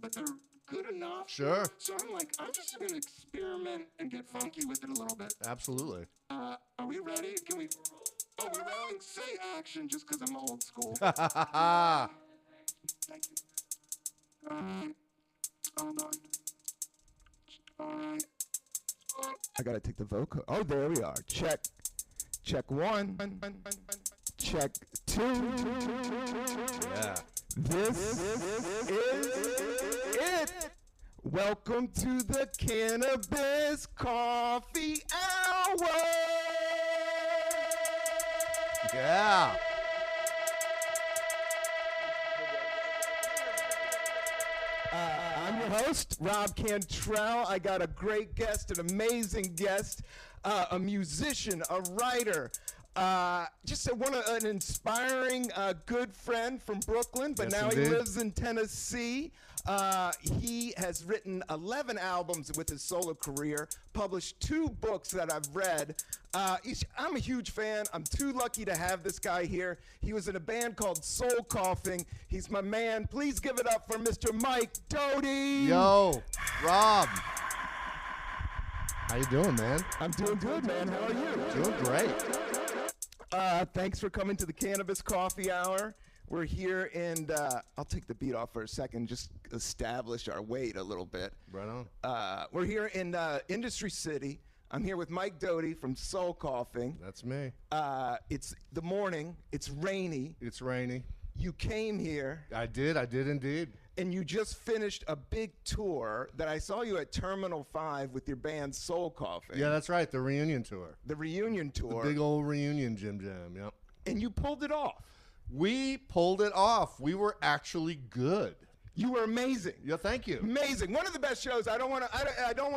but they're good enough. Sure. So I'm like, I'm just gonna experiment and get funky with it a little bit. Absolutely. Are we ready? Can we? Oh, we're rolling. Say action, just because I'm old school. Thank you. All right. Hold on. All right. I gotta take the vocal. Oh, there we are. Check. Check one. Check two. Yeah. This is it. Welcome to the Cannabis Coffee Hour. Yeah. I'm your host, Rob Cantrell. I got a great guest, an amazing guest, a musician, a writer, just an inspiring good friend from Brooklyn, but Yes, now indeed. he lives in Tennessee. He has written 11 albums with his solo career, published 2 books that I've read. I'm a huge fan. I'm too lucky to have this guy here. He was in a band called Soul Coughing. He's my man. Please give it up for Mr. Mike Doughty. Yo, Rob. How you doing, man? I'm doing good, man. How are you? Doing great. Thanks for coming to the Cannabis Coffee Hour. We're here, and I'll take the beat off for a second, just establish our weight a little bit. Right on. We're here in Industry City. I'm here with Mike Doughty from Soul Coughing. That's me. It's the morning. It's rainy. It's rainy. You came here, I did indeed. and you just finished a big tour that I saw you at Terminal 5 with your band Soul Coughing. Yeah, that's right. The reunion tour. The reunion tour. The big old reunion Jim Jam. Yep. And you pulled it off. We pulled it off. We were actually good. You were amazing. Yeah, thank you. Amazing. One of the best shows. I don't want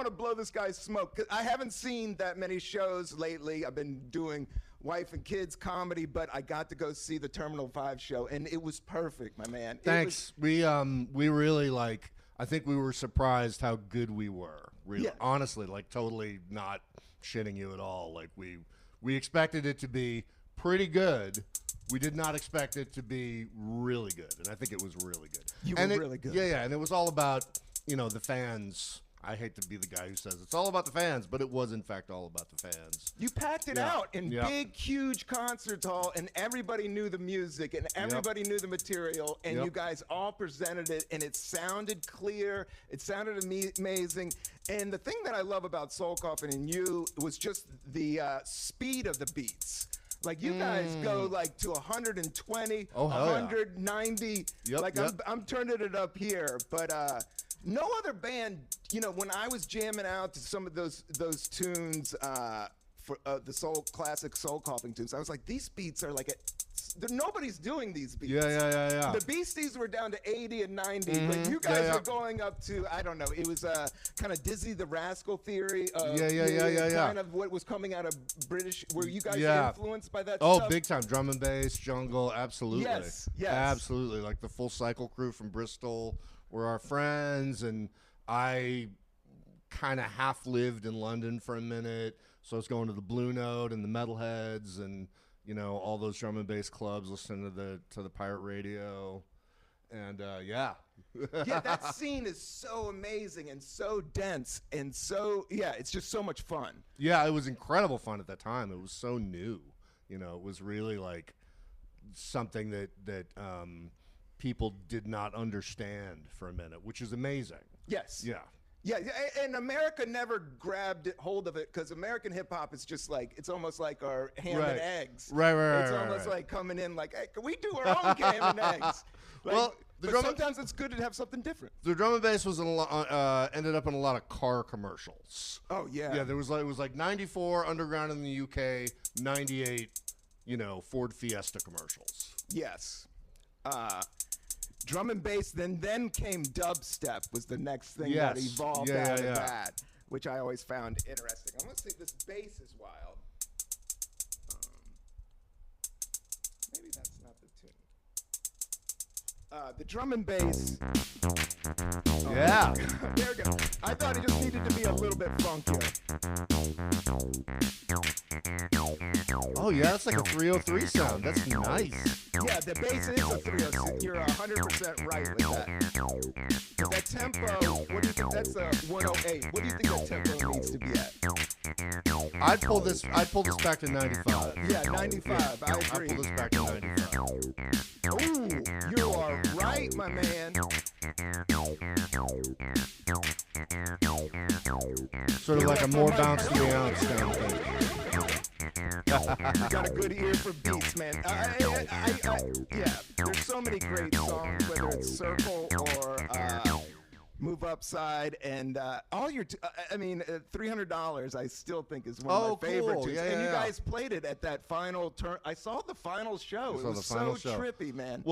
to blow this guy's smoke, 'cause I haven't seen that many shows lately. I've been doing wife and kids comedy, but I got to go see the Terminal 5 show, and it was perfect, my man. Thanks. We really I think we were surprised how good we were. Really, Yeah. honestly, totally not shitting you at all. We expected it to be pretty good. We did not expect it to be really good, and I think it was really good. You and were it, really good. Yeah, and it was all about, the fans. I hate to be the guy who says it's all about the fans, but it was in fact all about the fans. You packed it Yeah. out in Yeah. big, huge concert hall, and everybody knew the music, and everybody knew the material, and Yep. you guys all presented it, and it sounded clear. It sounded amazing. And the thing that I love about Soul Coughing and you was just the speed of the beats. Like, you guys go to 120, Oh, hell yeah. 190. Yep, yep. I'm turning it up here, but no other band. When I was jamming out to some of those tunes for the classic Soul Coughing tunes, I was like, these beats are nobody's doing these beats. Yeah. The Beasties were down to 80 and 90, but you guys were going up to, I don't know, it was kind of Dizzy the Rascal theory of kind of what was coming out of British. Were you guys influenced by that stuff? Oh, big time. Drum and bass, jungle, absolutely. Yes. Absolutely. Like the Full Cycle crew from Bristol were our friends, and I kind of half lived in London for a minute, so I was going to the Blue Note and the Metalheads and all those drum and bass clubs, listening to the pirate radio, and yeah, that scene is so amazing and so dense and so it's just so much fun. Yeah, it was incredible fun at that time. It was so new, it was really like something that people did not understand for a minute, which is amazing. Yes. Yeah. Yeah, and America never grabbed hold of it, because American hip hop is just it's almost like our ham and eggs. Right. It's almost like coming in hey, can we do our own ham and eggs? Well, but sometimes it's good to have something different. The drum and bass was ended up in a lot of car commercials. Oh yeah. Yeah, it was like 94 Underground in the UK, 98, Ford Fiesta commercials. Yes. Drum and bass, then came dubstep, was the next thing that evolved out of that, which I always found interesting. I'm going to say this bass is wild. Maybe that's not the tune. The drum and bass. Yeah. There we go. I thought it just needed to be a little bit funkier. Oh, yeah, that's like a 303 sound. That's nice. Yeah, the bass is a 306. You're 100% right with that. But that tempo, what do you think? That's a 108. What do you think that tempo needs to be at? I'd pull this back to 95. Yeah, 95. I I'd agree. pull this back to 95. Ooh, you are right, my man. Sort of like a more bounce to the ounce kind of thing. You got a good ear for beats, man. Yeah, there's so many great songs, whether it's Circle or Move Upside, and all your, $300, I still think is one of my favorite cool. tunes. Yeah, and you yeah. guys played it at that final turn. I saw the final show. It was so trippy, man.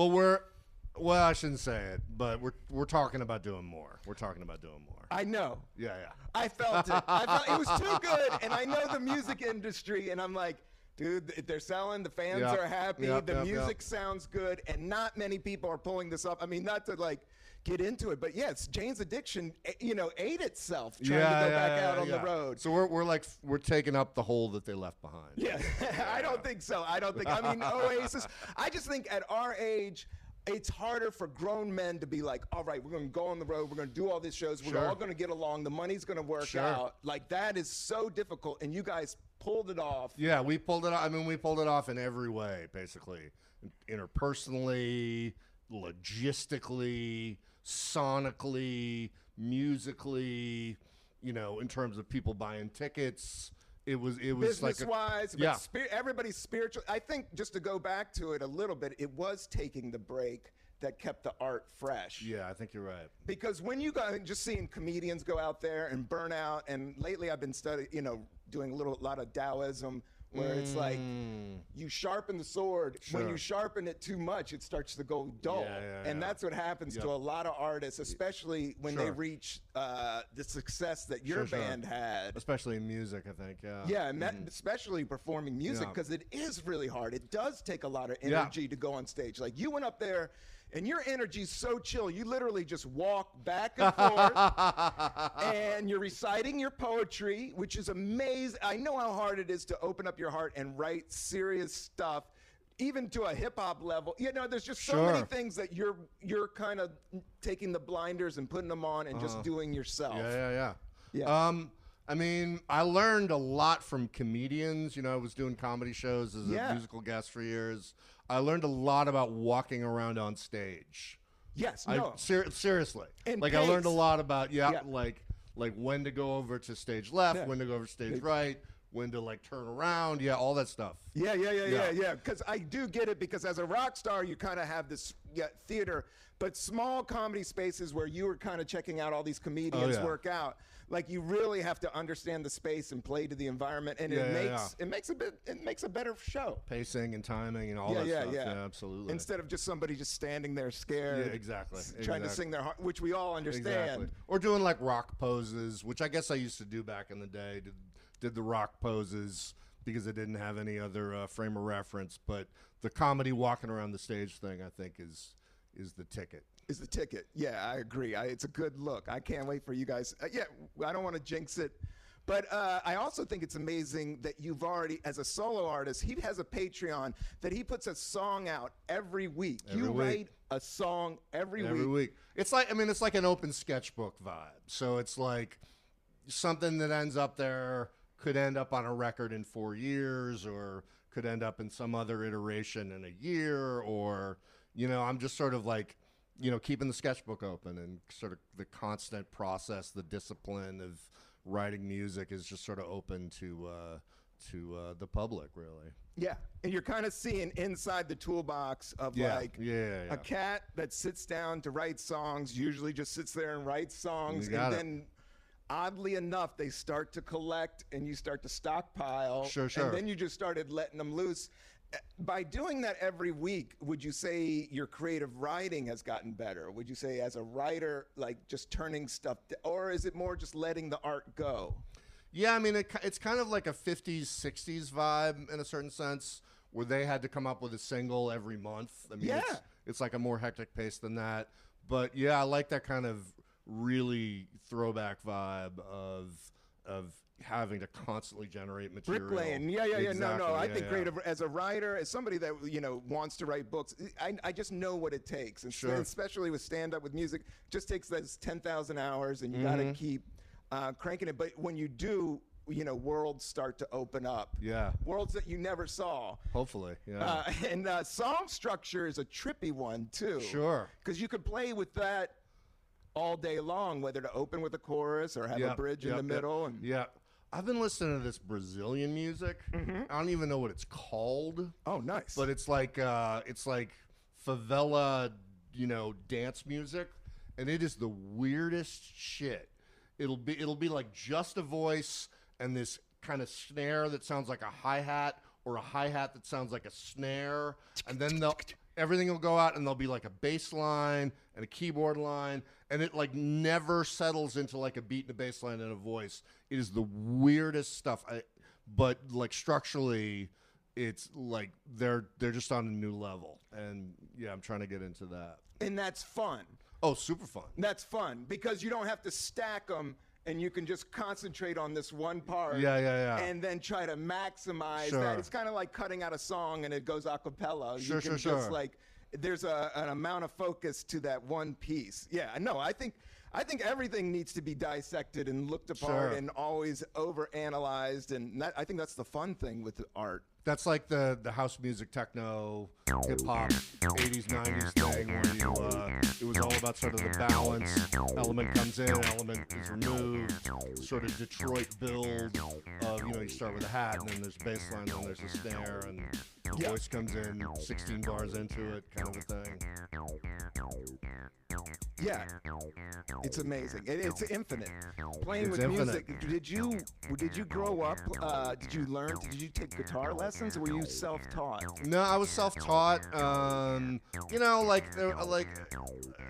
Well, I shouldn't say it, but we're talking about doing more. We're talking about doing more. I know. Yeah. I felt it. I felt it was too good, and I know the music industry, and I'm like, dude, they're selling. The fans are happy. The music sounds good, and not many people are pulling this up. I mean, not to like get into it, but yes, Jane's Addiction, ate itself trying to go back out on the road. So we're taking up the hole that they left behind. Yeah, I don't think so. I mean, Oasis. I just think at our age, it's harder for grown men to be like, all right, we're going to go on the road. We're going to do all these shows. We're all going to get along. The money's going to work out. Like, that is so difficult. And you guys pulled it off. Yeah, we pulled it off. I mean, we pulled it off in every way, basically. Interpersonally, logistically, sonically, musically, in terms of people buying tickets. It was business-wise, but everybody's spiritual. I think just to go back to it a little bit, it was taking the break that kept the art fresh. Yeah, I think you're right. Because when you go, just seeing comedians go out there and burn out, and lately I've been studying, doing a lot of Taoism, where it's like you sharpen the sword. When you sharpen it too much, it starts to go dull. And that's what happens to a lot of artists, especially when they reach the success that your band had. Especially in music, I think. Yeah, and especially performing music, because it is really hard. It does take a lot of energy to go on stage. Like, you went up there, and your energy's so chill. You literally just walk back and forth, and you're reciting your poetry, which is amazing. I know how hard it is to open up your heart and write serious stuff, even to a hip-hop level. There's just so many things that you're kind of taking the blinders and putting them on and just doing yourself. Yeah. I mean, I learned a lot from comedians. I was doing comedy shows as a musical guest for years. I learned a lot about walking around on stage. Yes, seriously. And I learned a lot about like when to go over to stage left, when to go over to stage right, when to turn around, all that stuff. Yeah. Because I do get it, because as a rock star, you kind of have this theater, but small comedy spaces where you were kind of checking out all these comedians work out. Like, you really have to understand the space and play to the environment, and it makes a better show. Pacing and timing and all that stuff. Yeah, absolutely. Instead of just somebody just standing there scared. Yeah, exactly. Trying to sing their heart, which we all understand. Exactly. Or doing rock poses, which I guess I used to do back in the day. Did the rock poses because I didn't have any other frame of reference. But the comedy walking around the stage thing, I think, is the ticket. Is the ticket. Yeah, I agree. It's a good look. I can't wait for you guys. I don't want to jinx it, but I also think it's amazing that you've already, as a solo artist, he has a Patreon that he puts a song out every week. You write a song every week. It's like an open sketchbook vibe. So it's like something that ends up there could end up on a record in 4 years, or could end up in some other iteration in a year, or, I'm just sort of keeping the sketchbook open, and sort of the constant process, the discipline of writing music is just sort of open to the public, really. Yeah, and you're kind of seeing inside the toolbox of a cat that sits down to write songs, usually just sits there and writes songs, and then oddly enough, they start to collect, and you start to stockpile. Sure. And then you just started letting them loose. By doing that every week, would you say your creative writing has gotten better? Would you say, as a writer, just turning stuff, or is it more just letting the art go? Yeah, I mean, it's kind of like a 50s, 60s vibe in a certain sense, where they had to come up with a single every month. I mean, Yeah. it's like a more hectic pace than that. But yeah, I like that kind of really throwback vibe of having to constantly generate material. Bricklaying, yeah. Exactly, I yeah, think yeah. creative as a writer, as somebody that wants to write books. I just know what it takes, and Sure. especially with stand up, with music, it just takes those 10,000 hours, and you got to keep cranking it. But when you do, worlds start to open up. Yeah. Worlds that you never saw. Hopefully, yeah. And song structure is a trippy one too. Sure. Because you could play with that all day long, whether to open with a chorus or have a bridge in the middle. And yeah. I've been listening to this Brazilian music. I don't even know what it's called. oh, nice. But it's like favela, dance music, and it is the weirdest shit. It'll be like just a voice and this kind of snare that sounds like a hi-hat, or a hi-hat that sounds like a snare, and then everything will go out and there'll be like a bass line and a keyboard line, and it like never settles into like a beat and a bass line and a voice. It is the weirdest stuff. But like structurally, it's like they're just on a new level, and yeah, I'm trying to get into that. And that's fun. Oh, super fun. That's fun because you don't have to stack them, and you can just concentrate on this one part. Yeah. And then try to maximize Sure. that. It's kind of like cutting out a song and it goes a cappella. Sure, you can sure. just like, there's an amount of focus to that one piece. Yeah, no, I think everything needs to be dissected and looked apart Sure. and always overanalyzed, and I think that's the fun thing with the art. That's like the house music, techno, hip hop, 80s, 90s thing where it was all about sort of the balance. Element comes in, element is removed. Sort of Detroit build of, you start with a hat, and then there's a bass line, and then there's a snare, and voice comes in 16 bars into it, kind of a thing. Yeah, it's amazing. It's infinite. Playing It's with infinite. music. Did you grow up? Did you learn? Did you take guitar lessons, or were you self-taught? No, I was self-taught.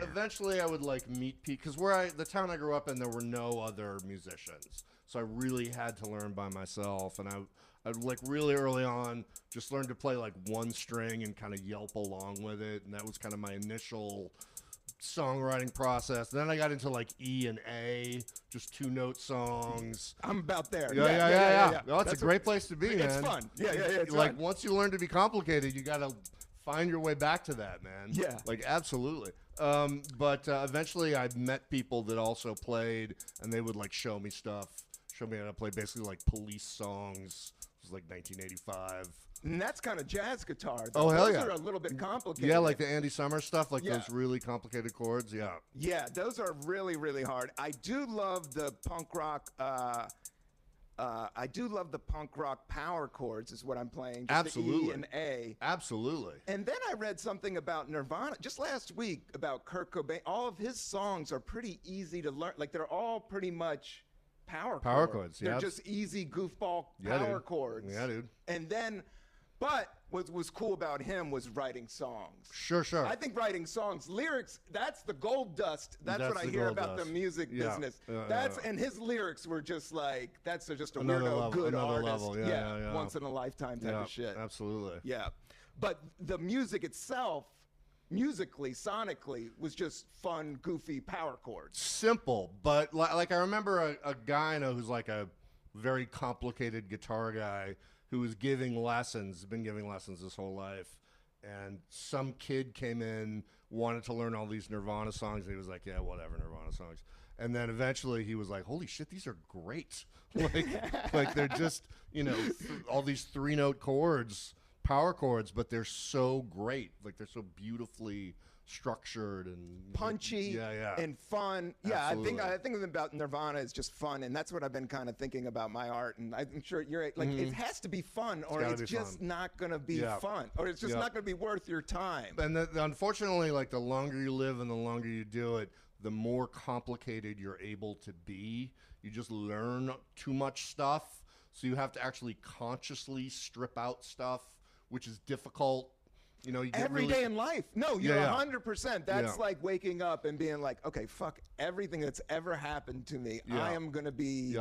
Eventually I would meet people, because the town I grew up in, there were no other musicians, so I really had to learn by myself. And I really early on just learned to play one string and kind of yelp along with it, and that was kind of my initial songwriting process. Then I got into E and A, just 2-note songs. I'm about there. Yeah. Oh, it's a great place to be, man. It's fun. Yeah. It's like fun. once you learn to be complicated, you got to find your way back to that, man. Yeah. Absolutely. But eventually I met people that also played, and they would show me stuff, show me how to play basically Police songs. It was 1985. And that's kind of jazz guitar. Oh, hell those yeah. are a little bit complicated. Yeah, like the Andy Summers stuff, Yeah. those really complicated chords. Yeah. Yeah, those are really, really hard. I do love the punk rock. I do love the punk rock power chords. Is what I'm playing. Just Absolutely. The E and A. Absolutely. And then I read something about Nirvana just last week about Kurt Cobain. All of his songs are pretty easy to learn. They're all pretty much power chords. They're Yep. just easy goofball Yeah, power dude. chords. Yeah, dude. And then, but what was cool about him was writing songs. Sure. I think writing songs, lyrics, that's the gold dust. That's That's what I the hear gold about dust. the music Yeah. business. Yeah. And his lyrics were just that's just a Another weirdo level, good another artist. level. Yeah. Once in a lifetime type Yeah, of shit. absolutely. Yeah. But the music itself, musically, sonically, was just fun, goofy power chords. Simple, but I remember a guy I know who's a very complicated guitar guy who was giving lessons, been giving lessons his whole life, and some kid came in, wanted to learn all these Nirvana songs, and he was like, yeah, whatever, Nirvana songs. And then eventually he was like, holy shit, these are great. They're just, all these 3-note chords, power chords, but they're so great. They're so beautifully structured and punchy and fun. Yeah, Absolutely. I think about Nirvana is just fun, and that's what I've been kind of thinking about my art. And I'm sure you're it has to be fun, or it's just fun. not going to be fun, or it's just not going to be worth your time. And unfortunately, the longer you live and the longer you do it, the more complicated you're able to be. You just learn too much stuff, so you have to actually consciously strip out stuff, which is difficult. You get Every really day in life. No, you're 100%. That's Yeah. like waking up and being like, okay, fuck everything that's ever happened to me. Yeah. I am going to be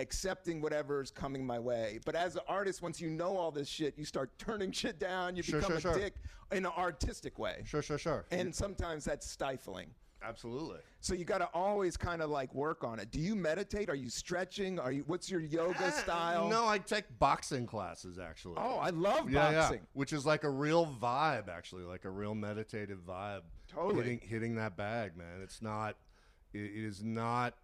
accepting whatever's coming my way. But as an artist, once you know all this shit, you start turning shit down. You become a dick in an artistic way. Sure. And sometimes that's stifling. Absolutely. So you got to always kind of like work on it. Do you meditate? Are you stretching? What's your yoga style? No, I take boxing classes actually. Oh, I love boxing. Yeah, which is like a real vibe actually, like a real meditative vibe. Totally. Hitting that bag, man. It is not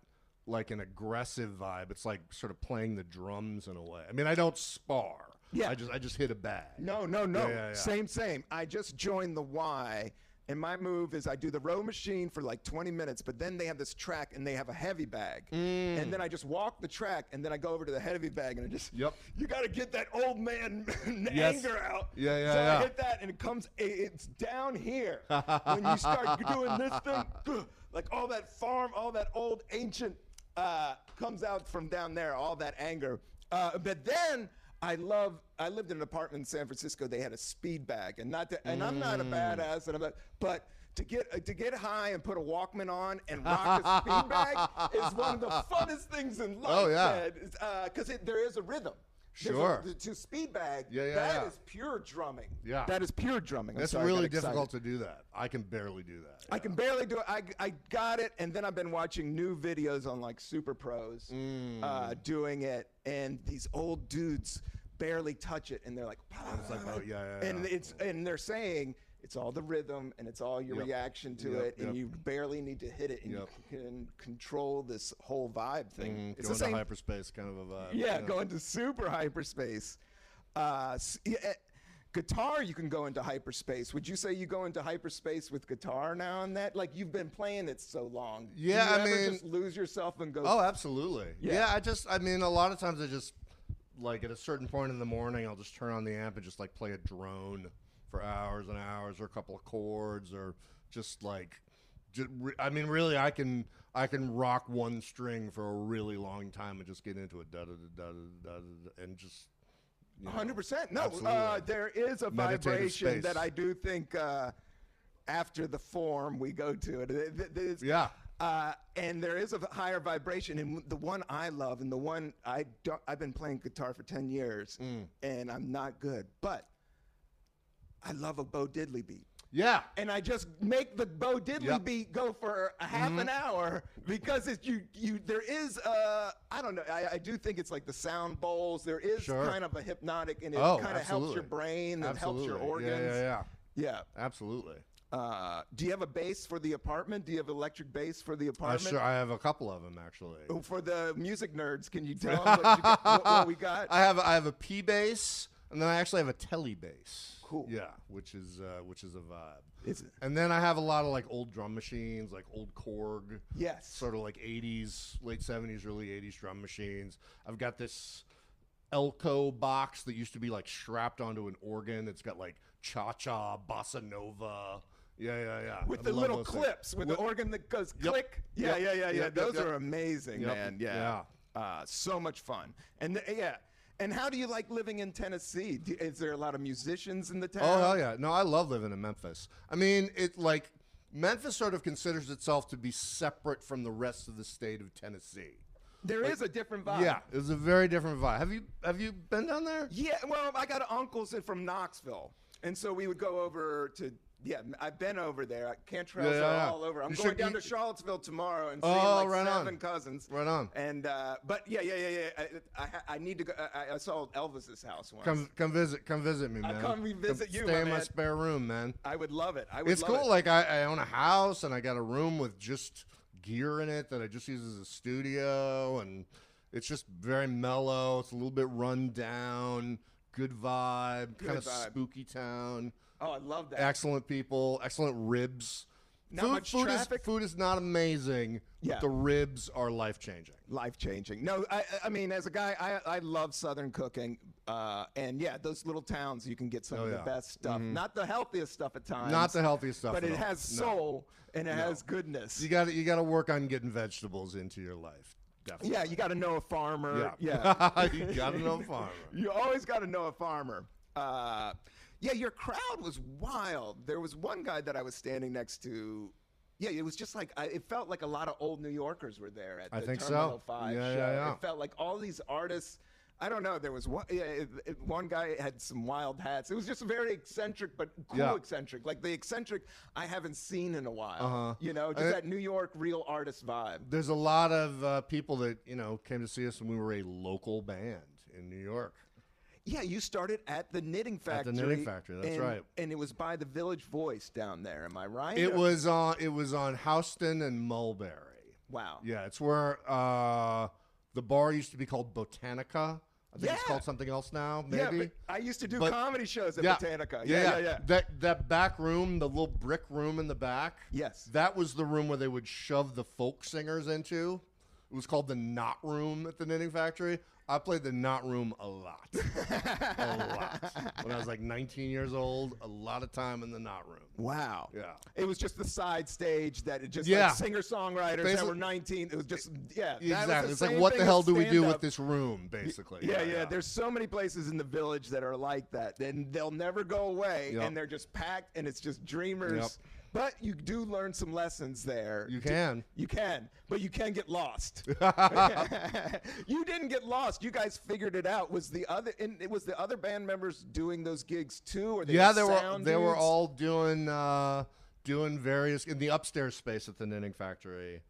like an aggressive vibe. It's like sort of playing the drums in a way. I mean, I don't spar. Yeah. I just hit a bag. No. Yeah. Same. I just joined the Y. And my move is I do the row machine for like 20 minutes, but then they have this track and they have a heavy bag. And then I just walk the track and then I go over to the heavy bag and I just, you got to get that old man anger out. So I hit that and it's down here. When you start doing this thing, like all that old ancient comes out from down there, all that anger. But then I lived in an apartment in San Francisco. They had a speed bag, and I'm not a badass, but to get high and put a Walkman on and rock a speed bag is one of the funnest things in life. Oh yeah, because there is a rhythm. Sure. To speed bag, that is pure drumming. Yeah. That is pure drumming. It's really difficult to do that. I can barely do that. I can barely do it. I got it, and then I've been watching new videos on like super pros doing it, and these old dudes barely touch it, and they're like, it's like, and they're saying it's all the rhythm and it's all your reaction to it, and you barely need to hit it, and you can control this whole vibe thing. It's going to hyperspace kind of a vibe. Yeah, going to super hyperspace. Guitar, you can go into hyperspace. Would you say you go into hyperspace with guitar now and that? Like, you've been playing it so long. Yeah, Do you ever just lose yourself and go? Oh, absolutely. Yeah, I mean, a lot of times I just, like, at a certain point in the morning, I'll just turn on the amp and just, like, play a drone for hours and hours, or a couple of chords, or just, like, I mean, really, I can rock one string for a really long time and just get into it, and just, 100%. No, there is a vibration that I do think after the form we go to it. And there is a higher vibration, and the one I love, and the one I've been playing guitar for 10 years, and I'm not good, but I love a Bo Diddley beat. Yeah. And I just make the Bo Diddley beat go for a half an hour, because there is I don't know, I do think it's like the sound bowls. There is kind of a hypnotic, and it kind of helps your brain and helps your organs. Yeah. Absolutely. Do you have a bass for the apartment? Do you have electric bass for the apartment? Sure, I have a couple of them actually. For the music nerds, can you tell them what we got? I have a P bass, and then I actually have a telly bass. Cool. Yeah, which is a vibe. Is it? And then I have a lot of like old drum machines, like old Korg. Yes. Sort of like 80s, late 70s, early 80s drum machines. I've got this Elko box that used to be like strapped onto an organ. It's got like cha-cha, bossa nova. Yeah. With the little clips, with the organ that goes click. Yeah. Those are amazing, man. Yeah. So much fun. And And how do you like living in Tennessee? Is there a lot of musicians in the town? Oh, hell yeah. No, I love living in Memphis. I mean, Memphis sort of considers itself to be separate from the rest of the state of Tennessee. There is a different vibe. Yeah, it's a very different vibe. Have you been down there? Yeah, well, I got uncles from Knoxville, and so we would go over to. Yeah, I've been over there. Cantrell's are all over. I'm going down to Charlottesville tomorrow and seeing seven cousins. Right on. And but yeah. I need to go. I saw Elvis's house once. Come visit me, man. I'll come visit you, Stay in my spare room, man. I would love it. It's cool. Like I own a house and I got a room with just gear in it that I just use as a studio, and it's just very mellow. It's a little bit run down. Good vibe. Kind of spooky town. Oh, I love that. Excellent people, excellent ribs. Not much traffic. Food is not amazing, but the ribs are life-changing. Life-changing. No, I mean, as a guy, I love Southern cooking. And yeah, those little towns, you can get some of the best stuff. Mm-hmm. Not the healthiest stuff at times. Not the healthiest stuff, but it has soul and it has goodness. You got to work on getting vegetables into your life. Definitely. Yeah, you got to know a farmer. Yeah. You got to know a farmer. You always got to know a farmer. Yeah, your crowd was wild. There was one guy that I was standing next to Yeah, it was just like it felt like a lot of old New Yorkers were there at I the think Terminal so. 5 Yeah, show. yeah. It felt like all these artists. I don't know. There was one guy had some wild hats. It was just very eccentric, but cool eccentric, like the eccentric I haven't seen in a while. You know, just that New York real artist vibe. There's a lot of people that came to see us when we were a local band in New York. Yeah, you started at the Knitting Factory. At the Knitting Factory, that's right. And it was by the Village Voice down there. Am I right? It was on Houston and Mulberry. Wow. Yeah, it's where the bar used to be called Botanica. I think it's called something else now, maybe. Yeah, but I used to do comedy shows at Botanica. Yeah. That back room, the little brick room in the back. Yes. That was the room where they would shove the folk singers into. It was called the Knot Room at the Knitting Factory. I played the Knot Room a lot. A lot. When I was like 19 years old, a lot of time in the Knot Room. Wow. Yeah. It was just the side stage that it just like singer-songwriters that were 19. It was just, Exactly. It's like, what the hell do we do with this room, basically? Yeah. There's so many places in the Village that are like that. And they'll never go away. Yep. And they're just packed, and it's just dreamers. Yep. But you do learn some lessons there. You can. But you can get lost. You didn't get lost. You guys figured it out. Was the other band members doing those gigs too, or they were all doing various in the upstairs space at the Knitting Factory,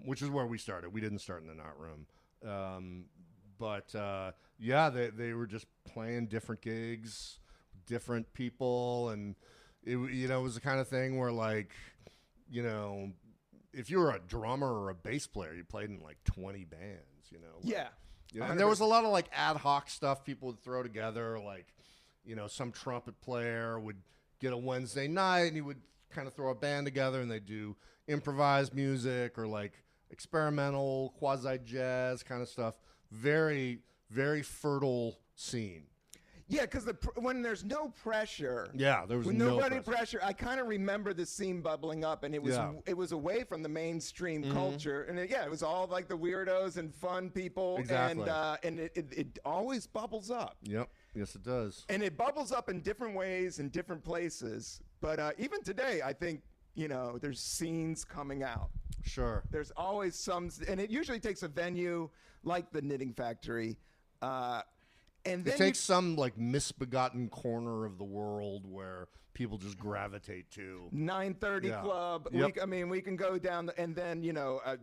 which is where we started. We didn't start in the Knot Room, they were just playing different gigs, different people, and it was the kind of thing where, like, if you were a drummer or a bass player, you played in like 20 bands, Yeah. And there was a lot of like ad hoc stuff people would throw together, like, some trumpet player would get a Wednesday night and he would kind of throw a band together and they'd do improvised music or like experimental quasi jazz kind of stuff. Very, very fertile scene. Yeah, because when there's no pressure. Yeah, there was when no nobody pressure. I kind of remember the scene bubbling up, and it was away from the mainstream culture, and it was all like the weirdos and fun people, exactly. And it always bubbles up. Yep, yes it does. And it bubbles up in different ways in different places. But even today, I think there's scenes coming out. Sure. There's always some, and it usually takes a venue like the Knitting Factory. And then it takes some like misbegotten corner of the world where people just gravitate to. 930 Club. Yep. We can go down, and then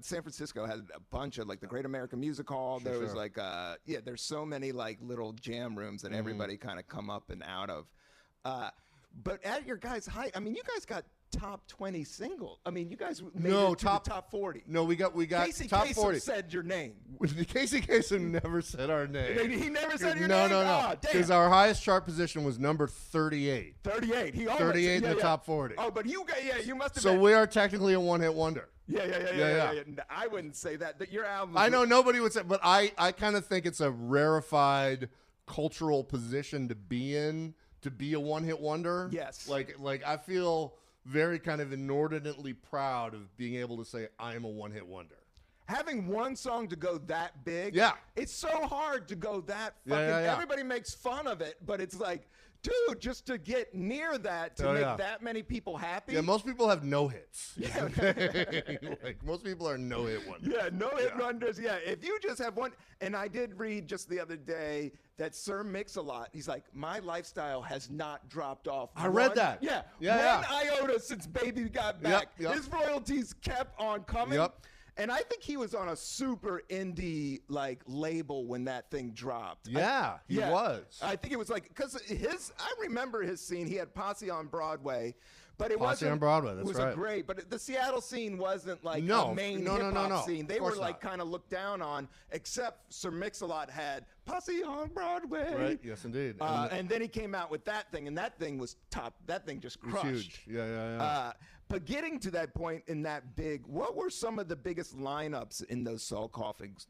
San Francisco had a bunch of like the Great American Music Hall. There was like there's so many like little jam rooms that everybody kind of come up and out of. But at your guys' height, you guys got top 20 singles. You guys made it to the top 40. No, we got Casey top Kasem 40. said your name. Casey Kasem never said our name. He never said your name? No. No. Because our highest chart position was number 38. 38. He 38 in the top 40. Oh, but you must have So been. we are technically a one-hit wonder. Yeah. I wouldn't say that. That your album. I know nobody would say, but I kind of think it's a rarefied cultural position to be in, to be a one-hit wonder. Yes. Like I feel very kind of inordinately proud of being able to say I'm a one-hit wonder. Having one song to go that big, it's so hard to go that fucking. Everybody makes fun of it, but it's like, dude, just to get near that, to make that many people happy. Yeah, most people have no hits. Yeah. Like, most people are no-hit wonders. Yeah, no-hit wonders. Yeah, if you just have one. And I did read just the other day that Sir Mix-a-Lot, he's like, my lifestyle has not dropped off. I read that. Yeah. One iota since Baby got back. Yep. His royalties kept on coming. Yep. And I think he was on a super indie like label when that thing dropped. Yeah, he was. I think it was like, because I remember his scene. He had Posse on Broadway, but it Posse wasn't. on Broadway, that's it was right. a great, but the Seattle scene wasn't like No, a main no, hip hop scene. They were course like not. kind of looked down on, except Sir Mix-a-Lot had Posse on Broadway. Right, yes indeed. And then he came out with that thing, and that thing was top. That thing just crushed. It was huge. Yeah. But getting to that point in that big, what were some of the biggest lineups in those soul coffins?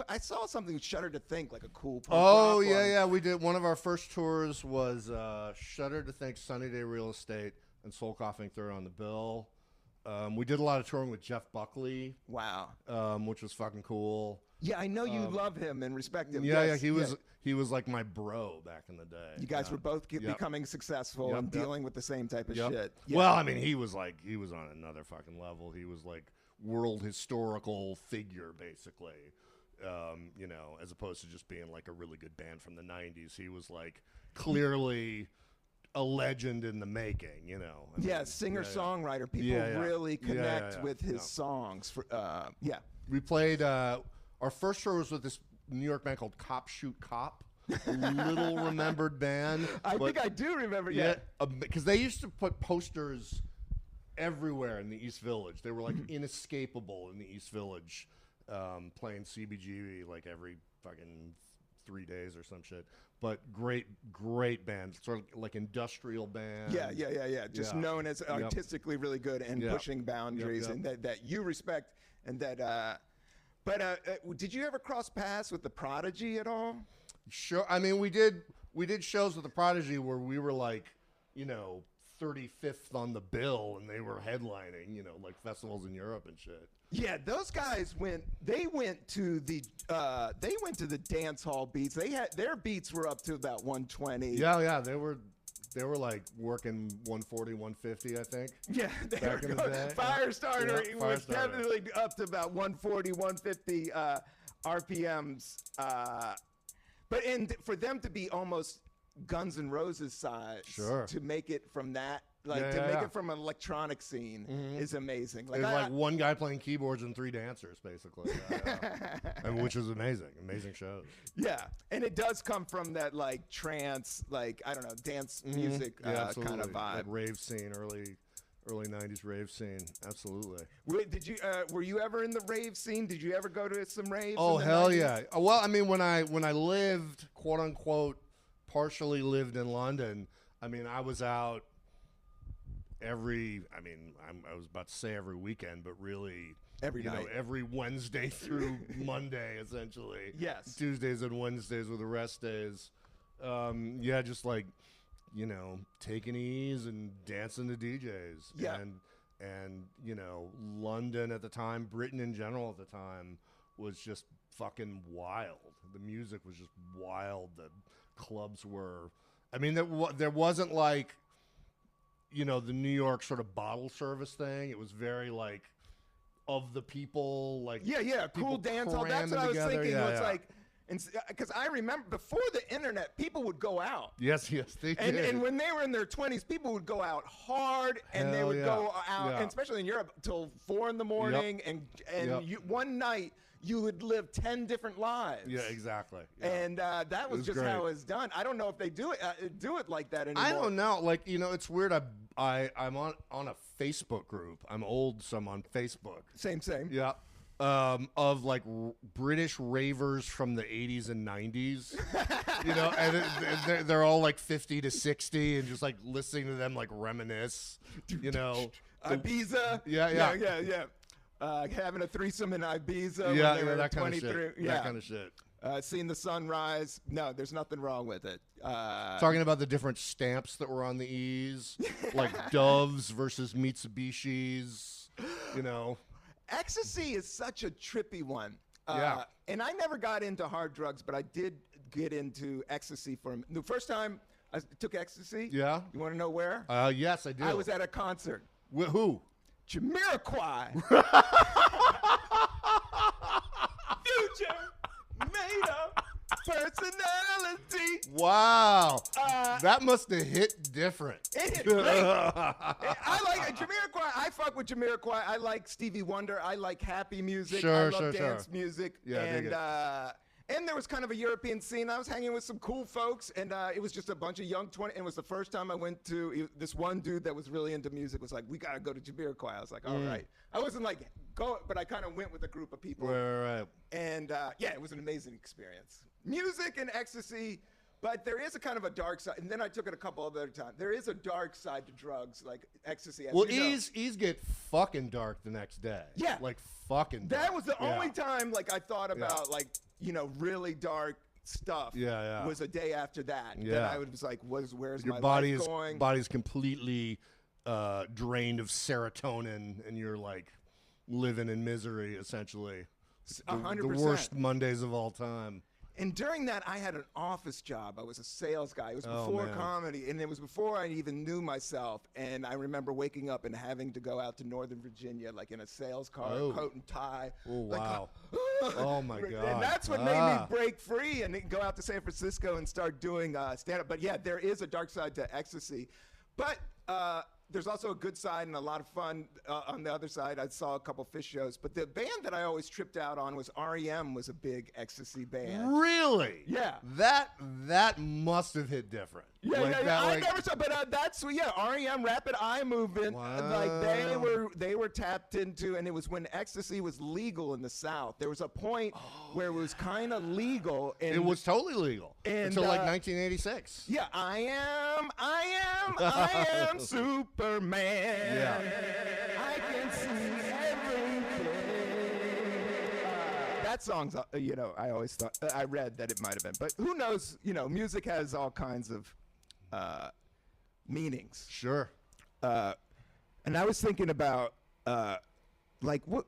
I saw something with Shudder to Think, like a cool punk rock one. Yeah. We did one of our first tours was Shudder to Think, Sunny Day Real Estate, and Soul Coughing third on the bill. We did a lot of touring with Jeff Buckley. Wow. Which was fucking cool. Yeah, I know you love him and respect him. Yeah, Yes, yeah, he was like my bro back in the day. You guys were both becoming successful and dealing with the same type of shit. Yeah. Well, I mean, he was on another fucking level. He was like world historical figure, basically. You know, as opposed to just being like a really good band from the 90s. He was like clearly a legend in the making, you know. I mean, singer-songwriter. People really connect with his songs. We played, our first show was with this New York band called Cop Shoot Cop. A little remembered band. I think I do remember, because they used to put posters everywhere in the East Village. They were like inescapable in the East Village. Playing CBGB like every fucking 3 days or some shit, but great band, sort of like industrial band. Just known as artistically really good and pushing boundaries, and that you respect, and that. Did you ever cross paths with the Prodigy at all? Sure. I mean, we did shows with the Prodigy where we were like, you know, 35th on the bill, and they were headlining, you know, like festivals in Europe and shit. Yeah, those guys went to the dance hall beats. Their beats were up to about 120. Yeah, they were like working 140, 150, I think. Yeah, back in the day. Firestarter was definitely up to about 140, 150 RPMs. But for them to be almost Guns N' Roses size, to make it from that, make it from an electronic scene is amazing. Like, there's like one guy playing keyboards and 3 dancers, basically, which is amazing shows. Yeah, and it does come from that like trance, like I don't know, dance music kind of vibe, like rave scene, early 90s rave scene, absolutely. Were you ever in the rave scene? Did you ever go to some raves? Oh hell 90s? Yeah! Well, I mean, when I lived, quote unquote, partially lived in London, I mean, I was out I was about to say every weekend, but really every night. Every Wednesday through Monday, essentially. Yes. Tuesdays and Wednesdays were the rest days. Just like, you know, taking ease and dancing to DJs. Yeah. And you know, London at the time, Britain in general at the time, was just fucking wild. The music was just wild. The clubs were, I mean, there wasn't like, you know, the New York sort of bottle service thing. It was very like of the people, like cool dance hall. That's what I was thinking. Like, because I remember before the internet, people would go out. Yes, they did. And when they were in their 20s, people would go out hard, and they would go out, and especially in Europe, till 4 in the morning, and one night you would live 10 different lives. Yeah, exactly. Yeah. And that was just great. How it was done. I don't know if they do it like that anymore. I don't know. Like, you know, it's weird. I'm on a Facebook group. I'm old, so I'm on Facebook. Same. Yeah. Of like British ravers from the 80s and 90s, you know, and they're all like 50 to 60 and just like listening to them like reminisce, you know. Ibiza. Yeah. Having a threesome in Ibiza when they were that 23. Kind of shit. That kind of shit. Seeing the sunrise. No, there's nothing wrong with it. Talking about the different stamps that were on the E's, like Doves versus Mitsubishis, you know. Ecstasy is such a trippy one. And I never got into hard drugs, but I did get into ecstasy the first time I took ecstasy. Yeah. You want to know where? Yes, I do. I was at a concert. Who? Jamiroquai. Future made up personality. Wow. That must have hit different. It hit great. I like Jamiroquai. I fuck with Jamiroquai. I like Stevie Wonder. I like happy music. I love dance music. Yeah, and there was kind of a European scene. I was hanging with some cool folks, and it was just a bunch of young 20. And it was the first time I went to this one dude that was really into music was like, we got to go to Jamiroquai. I was like, all right. I wasn't like, go, but I kind of went with a group of people. Right. And it was an amazing experience. Music and ecstasy, but there is a kind of a dark side. And then I took it a couple other times. There is a dark side to drugs, like ecstasy. Well, E's get fucking dark the next day. Yeah. Like fucking dark. That was the only time like I thought about like, you know, really dark stuff. Was a day after that. Yeah. Then I was like, where's my life going? Your body's completely drained of serotonin, and you're like living in misery, essentially. The 100%. worst Mondays of all time. And during that, I had an office job. I was a sales guy. It was Oh, before man. comedy, and it was before I even knew myself. And I remember waking up and having to go out to Northern Virginia, like in a sales car, Oh. coat and tie. Oh, like, wow. Oh, my God. And that's what made me break free and then go out to San Francisco and start doing stand-up. But yeah, there is a dark side to ecstasy. But there's also a good side and a lot of fun on the other side. I saw a couple Fish shows, but the band that I always tripped out on was REM. Was a big ecstasy band. Really? Yeah. That must have hit different. Yeah, Like yeah, that, yeah. I like- never saw, but that's REM, Rapid Eye Movement. Like they were tapped into, and it was when ecstasy was legal in the South. There was a point where it was kind of legal, and It was totally legal and, until like 1986. yeah, I am Superman. Yeah. I can see everything. That song's, I always thought, I read that it might have been, but who knows? Music has all kinds of meanings. Sure. And I was thinking about, like, what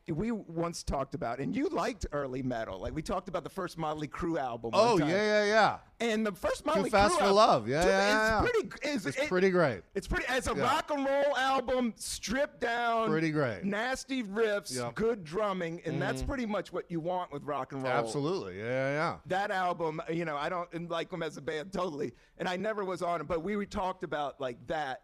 we once talked about, and you liked early metal. Like, we talked about the first Motley Crue album. Oh, one time. yeah. And the first Motley Too Fast Crue for album, Love. Yeah. It's Pretty great. It's pretty, as a rock and roll album, stripped down. Pretty great. Nasty riffs, Yep. good drumming, and that's pretty much what you want with rock and roll. Absolutely. Yeah. That album, I don't like them as a band totally, and I never was on it, but we talked about like that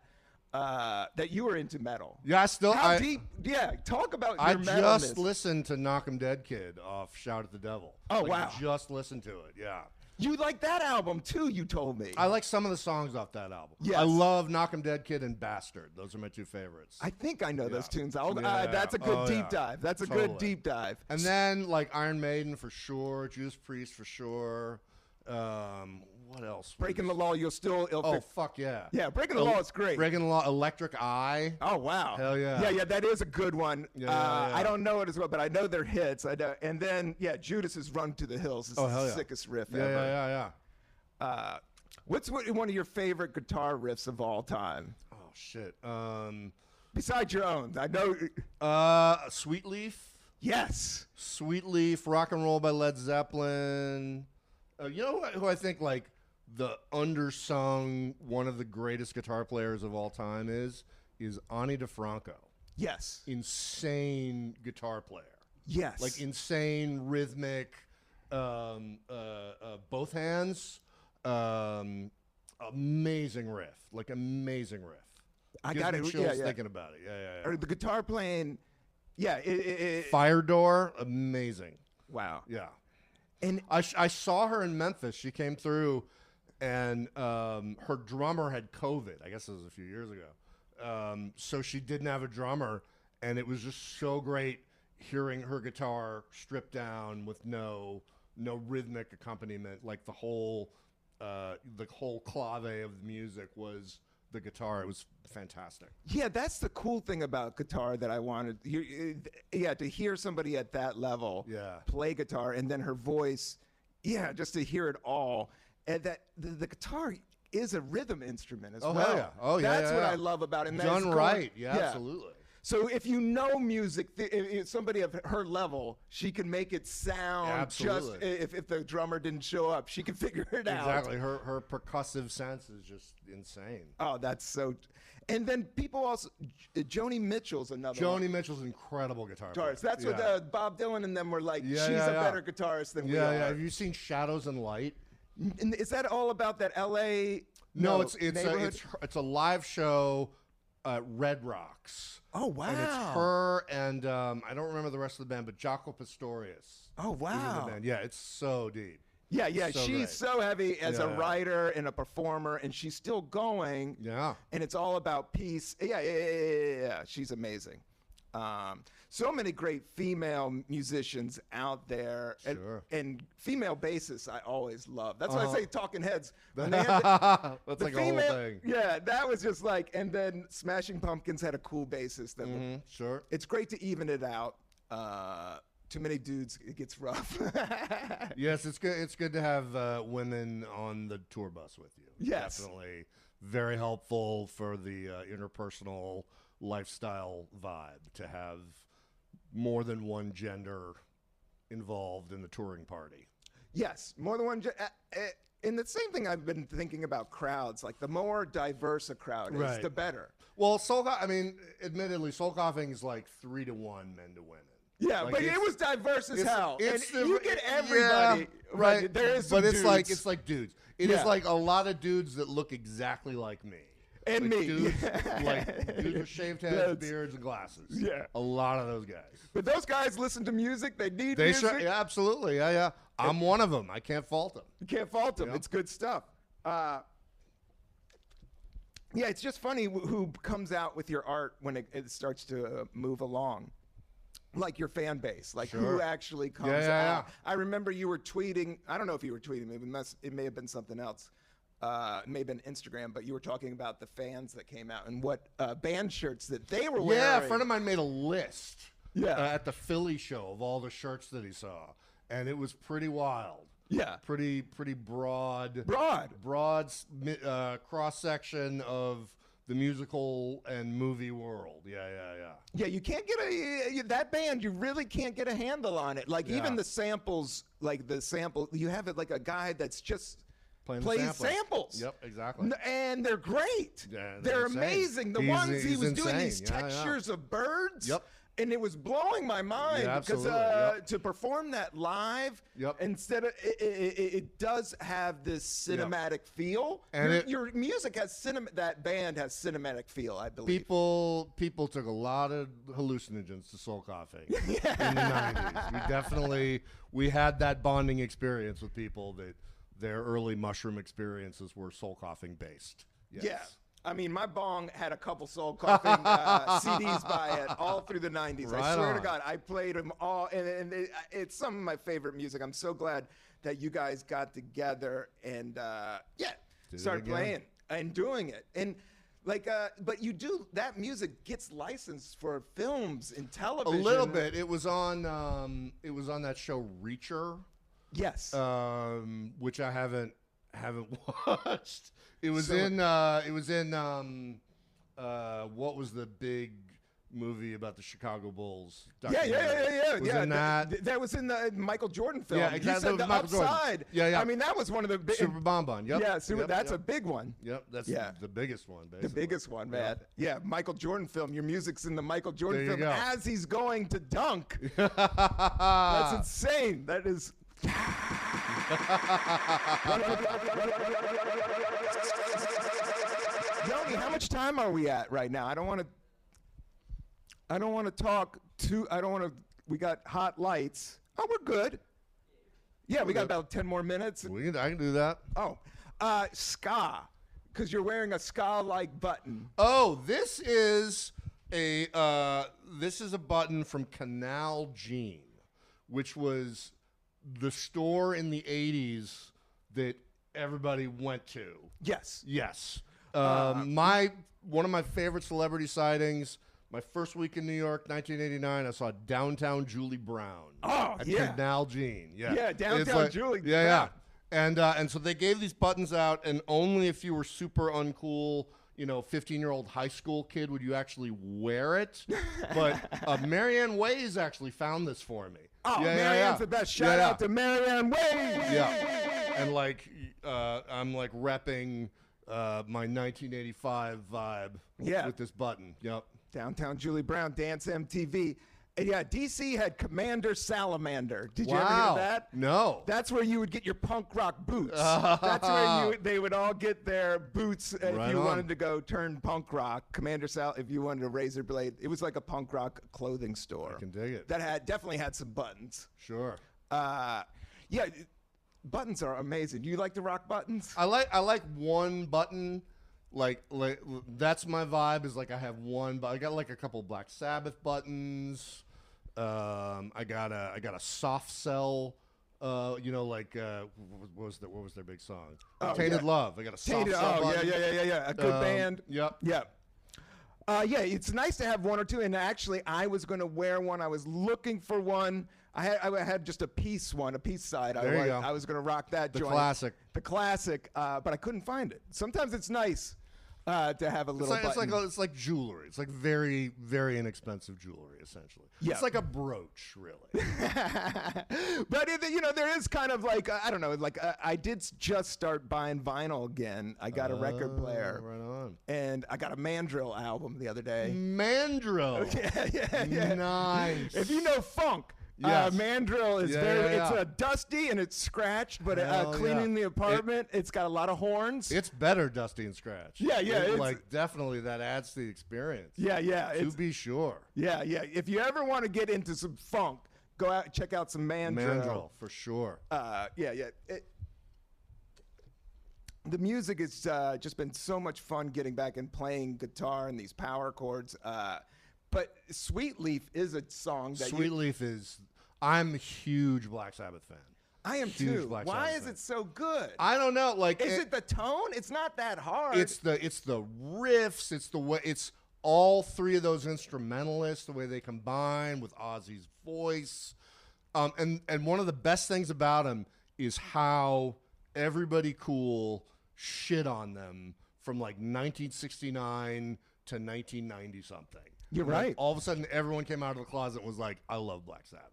you were into metal. Yeah, How deep? Yeah, talk about your I metalness. just listened to Knock 'Em Dead Kid off Shout at the Devil. Oh, Like, wow. Just listened to it, yeah. You like that album too, you told me. I like some of the songs off that album. Yes. I love Knock 'Em Dead Kid and Bastard. Those are my two favorites. I think I know those tunes. Yeah. That's a good Oh, deep yeah. dive. That's a Totally. good deep dive. And then like Iron Maiden for sure, Judas Priest for sure. What else? Breaking the Law, Oh, fuck yeah. Yeah, Breaking the Law is great. Breaking the Law, Electric Eye. Oh, wow. Hell yeah. Yeah, that is a good one. Yeah. I don't know it as well, but I know they're hits. I know. And then, Judas's Run to the Hills is hell the yeah. sickest riff Yeah, ever. yeah. What's one of your favorite guitar riffs of all time? Oh, shit. Besides your own. I know. Sweet Leaf. Yes. Sweet Leaf, Rock and Roll by Led Zeppelin. You know who I think like the undersung one of the greatest guitar players of all time is Ani DeFranco. Yes. Insane guitar player. Yes. Like insane rhythmic, both hands, amazing riff. Like amazing riff. I Gives got me it. chills Yeah. thinking about it. Yeah. Or the guitar playing. Yeah. Fire Door, amazing. Wow. Yeah. And I saw her in Memphis. She came through, and her drummer had COVID. I guess it was a few years ago. So she didn't have a drummer, and it was just so great hearing her guitar stripped down with no rhythmic accompaniment. Like the whole clave of the music was the guitar. It was fantastic. yeah, that's the cool thing about guitar that I wanted. To hear somebody at that level play guitar, and then her voice, just to hear it all. And that the guitar is a rhythm instrument as well. Hell yeah. Oh, yeah, That's yeah, what yeah. I love about it. And Done that's right. Yeah, absolutely. So if you know music, if somebody of her level, she can make it sound Absolutely. just if the drummer didn't show up, she can figure it out. Exactly. Her percussive sense is just insane. Oh, that's so. And then people also, Joni Mitchell's another one. Joni Mitchell's an incredible guitar player. Guitarist. That's what Bob Dylan and them were like. Yeah, she's yeah, a yeah. better guitarist than we Yeah, are. yeah. Have you seen Shadows and Light? And is that all about that L.A. No, it's neighborhood? it's a live show at Red Rocks. Oh wow! And it's her and I don't remember the rest of the band, but Jaco Pastorius. Oh is in the wow! band. Yeah, it's so deep. Yeah, So she's great. so heavy as a Yeah. writer and a performer, and she's still going. Yeah. And it's all about peace. Yeah. She's amazing. So many great female musicians out there, Sure. and female bassists I always love. That's why I say Talking Heads. When they had That's the like a whole thing. Yeah, that was just like, and then Smashing Pumpkins had a cool bassist. That Sure. It's great to even it out. Too many dudes, it gets rough. Yes, it's good. It's good to have women on the tour bus with you. Yes. Definitely very helpful for the interpersonal lifestyle vibe to have more than one gender involved in the touring party. Yes, more than one. And the same thing I've been thinking about crowds. Like the more diverse a crowd is, Right. the better. Well, admittedly, soul coughing is like 3-to-1 men to women. Yeah, Like, but it was diverse as hell. And the- you get everybody. Yeah, right. There is some but it's dudes. like dudes. It is Yeah. like a lot of dudes that look exactly like me. And like me. Dudes, like dudes with shaved heads, That's- beards, and glasses. Yeah. A lot of those guys. But those guys listen to music. They need They music. should, yeah, absolutely. Yeah. I'm one of them. I can't fault them. You can't fault them. Yeah. It's good stuff. Yeah, it's just funny who comes out with your art when it starts to move along. Like your fan base, like who Sure. actually comes Yeah. out. I remember you were tweeting. I don't know if you were tweeting. It may have been something else. It may have been Instagram, but you were talking about the fans that came out and what band shirts that they were wearing. Yeah, a friend of mine made a list at the Philly show of all the shirts that he saw, and it was pretty wild. Yeah. Pretty broad cross section of the musical and movie world. Yeah. Yeah, you can't get that band. You really can't get a handle on it. Like even the samples, you have it like a guy that's just plays samples. Yep, exactly. And they're great. Yeah, they're insane. amazing. The ones he he's was doing insane. these Yeah, textures of birds. Yep. And it was blowing my mind Yeah, because absolutely. Yep. to perform that live, Yep. instead of it does have this cinematic feel. And your music has that band has cinematic feel, I believe. People took a lot of hallucinogens to soul coughing in the 90s. We had that bonding experience with people that their early mushroom experiences were soul coughing based. Yes. Yeah. I mean, my bong had a couple soul coughing CDs by it all through the 90s. I swear to God, I played them all. And it's some of my favorite music. I'm so glad that you guys got together and, started playing and doing it. And, but you do, that music gets licensed for films and television. A little bit. It was on that show Reacher. Yes. Which I haven't watched. It was in what was the big movie about the Chicago Bulls? Yeah. Was in that. That was in the Michael Jordan film. Yeah, exactly. You said That was the Michael Jordan. Upside. Yeah. I mean, that was one of the big. Super Bonbon. Yep. Yeah, Yep, that's yep. a big one. Yep, that's the biggest one, basically. The biggest one, man. Yeah, Michael Jordan film. Your music's in the Michael Jordan There you film go. as he's going to dunk. That's insane. That is. Yogi, how much time are we at right now? I don't want to talk too. We got hot lights. Oh, we're good. Yeah, we got about 10 more minutes. I can do that. Oh, ska, because you're wearing a ska-like button. Oh, this is a button from Canal Jean, which was the store in the 80s that everybody went to. Yes. Yes. One of my favorite celebrity sightings, my first week in New York, 1989, I saw Downtown Julie Brown. Oh, at yeah. Canal Jean. Yeah. Yeah, Downtown Julie Brown. Yeah. And so they gave these buttons out, and only if you were super uncool, 15-year-old high school kid would you actually wear it. But Marianne Ways actually found this for me. Oh, Marianne's the best. Shout out to Marianne Ways. Yeah. And I'm repping my 1985 vibe with this button. Yep. Downtown Julie Brown, Dance MTV. And yeah, DC had Commander Salamander. Did you ever hear that? No. That's where you would get your punk rock boots. That's where they would all get their boots if you wanted to go turn punk rock. Commander Sal, if you wanted a razor blade. It was like a punk rock clothing store. I can dig it. That definitely had some buttons. Sure. Yeah, buttons are amazing. Do you like to rock buttons? I like one button. Like that's my vibe. Is like I have one, but I got like a couple Black Sabbath buttons. I got a soft cell. What was their big song? Tainted Love. I got a soft cell button. Yeah. A good band. Yep. Yeah. It's nice to have one or two. And actually, I was going to wear one. I was looking for one. I had just a piece side. There you go. I was going to rock that joint. Classic. The classic, but I couldn't find it. Sometimes it's nice to have a little button. It's like jewelry. It's like very, very inexpensive jewelry, essentially. Yeah. It's like a brooch, really. But there is kind of like I don't know, like I did just start buying vinyl again. I got a record player, right on, and I got a Mandrill album the other day. Mandrill, yeah. Nice. If you know funk. Yes. Mandrill is it's dusty and it's scratched, but cleaning the apartment, it's got a lot of horns. It's better dusty and scratched. Yeah. Like definitely that adds to the experience. Yeah. To be sure. Yeah. If you ever want to get into some funk, go out and check out some Mandrill. Mandrill, for sure. The music has just been so much fun getting back and playing guitar and these power chords. But Sweet Leaf is a song that Sweet Leaf is. I'm a huge Black Sabbath fan. I am huge too. Black Why Sabbath is fan. it so good? I don't know. Like, is it the tone? It's not that hard. It's the riffs. It's the way. It's all three of those instrumentalists. The way they combine with Ozzy's voice. And one of the best things about him is how everybody cool shit on them from like 1969 to 1990 something. You're right. All of a sudden, everyone came out of the closet and was like, I love Black Sabbath.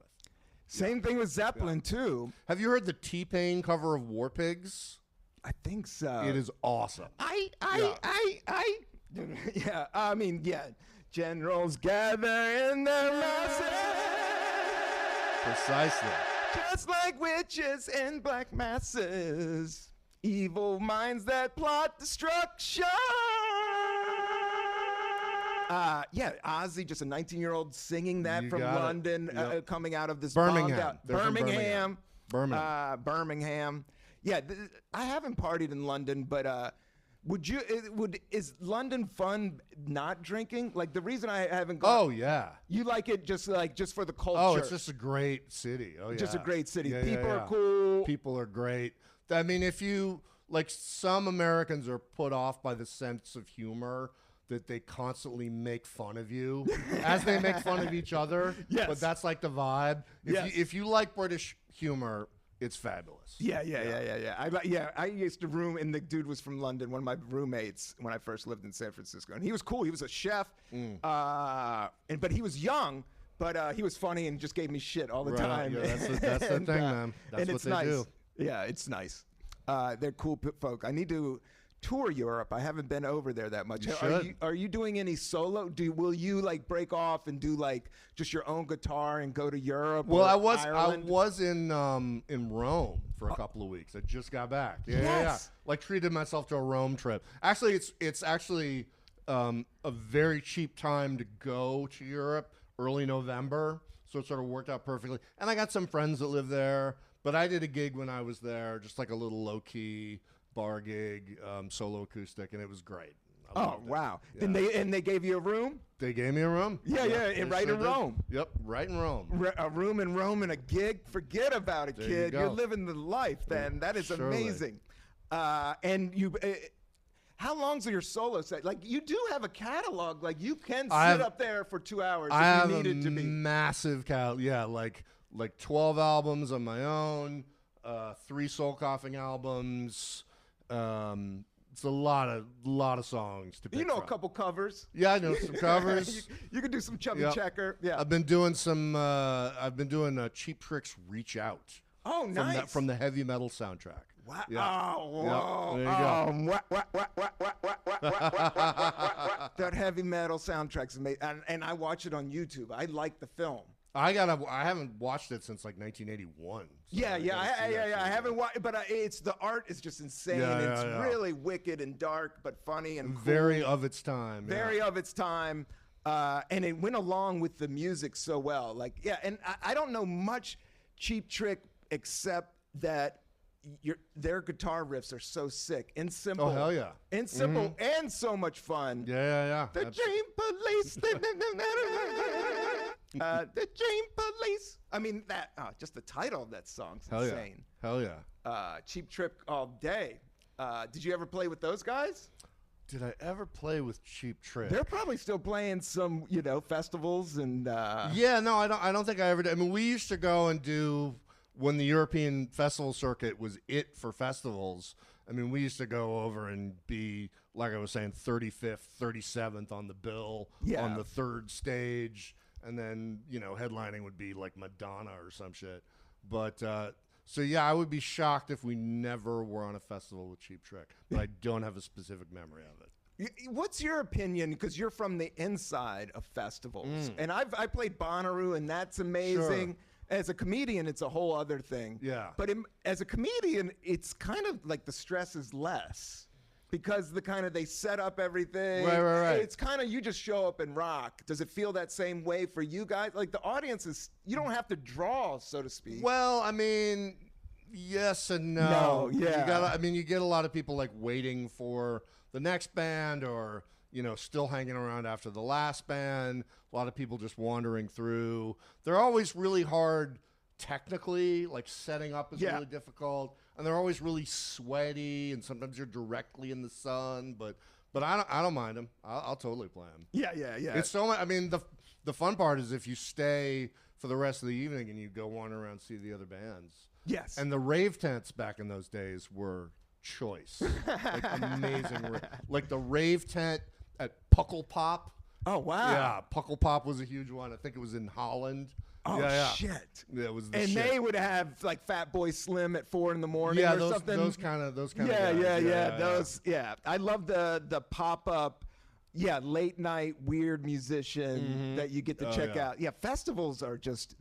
Same thing with Zeppelin, too. Have you heard the T-Pain cover of War Pigs? I think so. It is awesome. Generals gather in their masses. Precisely. Just like witches in black masses. Evil minds that plot destruction. Ozzy, just a 19-year-old singing that from London, coming out of this Birmingham. Birmingham. Yeah, I haven't partied in London, but is London fun not drinking? Like the reason I haven't gone. Oh yeah. You like it just for the culture? Oh, it's just a great city. Oh yeah. Just a great city. Yeah, People are cool. People are great. I mean, if you like, some Americans are put off by the sense of humor that they constantly make fun of you as they make fun of each other. Yes. But that's like the vibe. If you like British humor, it's fabulous. Yeah. I used to room, and the dude was from London, one of my roommates when I first lived in San Francisco. And he was cool. He was a chef, but he was young, but he was funny and just gave me shit all the time. Yeah, that's the thing, man. That's what they do. Yeah, it's nice. They're cool folk. I need to tour Europe. I haven't been over there that much. Are you doing any solo? Will you like break off and do like just your own guitar and go to Europe? Well, Ireland? I was in Rome for a couple of weeks. I just got back. Yeah. Like treated myself to a Rome trip. Actually, it's actually a very cheap time to go to Europe, early November. So it sort of worked out perfectly. And I got some friends that live there, but I did a gig when I was there, just like a little low-key bar gig, solo acoustic, and it was great. Oh wow! Yeah. And they gave you a room? They gave me a room. Yeah, right in Rome. Yep, right in Rome. A room in Rome and a gig. Forget about it, kid. You're living the life. Then that is amazing. And you. How long's your solo set? Like you do have a catalog. Like you can sit up there for 2 hours if you needed to be. Massive catalog. Yeah, like 12 albums on my own, 3 Soul Coughing albums. It's a lot of songs to pick from. A couple covers. Yeah, I know some covers. you can do some Chubby Checker. Yeah, I've been doing some. Cheap Trick's "Reach Out." Oh, nice. From the heavy metal soundtrack. Wow. Yeah. Oh, There you go. That heavy metal soundtrack's amazing, and I watch it on YouTube. I like the film. I haven't watched it since like 1981. So I haven't watched, but it's the art is just insane. It's really wicked and dark, but funny and cool. Very of its time. Very of its time, and it went along with the music so well. And I don't know much Cheap Trick except that their guitar riffs are so sick and simple. Oh hell yeah! And simple and so much fun. Yeah. The Dream Police. The Dream Police. I mean just the title of that song's insane. Hell yeah. Cheap Trick all day. Did you ever play with those guys? Did I ever play with Cheap Trick? They're probably still playing some, festivals and. Yeah, no, I don't think I ever did. I mean, we used to go and do when the European festival circuit was it for festivals. I mean, we used to go over and be, like I was saying, 35th, 37th on the bill on the third stage. And then, you know, headlining would be like Madonna or some shit. But, so yeah, I would be shocked if we never were on a festival with Cheap Trick. But I don't have a specific memory of it. What's your opinion? Because you're from the inside of festivals, and I played Bonnaroo, and that's amazing. Sure. As a comedian, it's a whole other thing. Yeah. But as a comedian, it's kind of like the stress is less because they set up everything. Right. It's kind of you just show up and rock. Does it feel that same way for you guys? Like the audience you don't have to draw, so to speak. Well, I mean, yes and no. Yeah. You get a lot of people like waiting for the next band or, you know, still hanging around after the last band. A lot of people just wandering through. They're always really hard technically, like setting up is really difficult. And they're always really sweaty, and sometimes you're directly in the sun. But I don't mind them. I'll totally play them. Yeah. It's so much. I mean, the fun part is if you stay for the rest of the evening and you go wander around and see the other bands. Yes. And the rave tents back in those days were choice. Like amazing. Like the rave tent at Puckle Pop. Oh, wow. Yeah, Puckle Pop was a huge one. I think it was in Holland. Oh, yeah. shit. Yeah, it was the and shit. They would have like Fat Boy Slim at 4 a.m. or those, something. Those kind of guys. Yeah. I love the pop-up, late night weird musician that you get to check out. Yeah, festivals are just,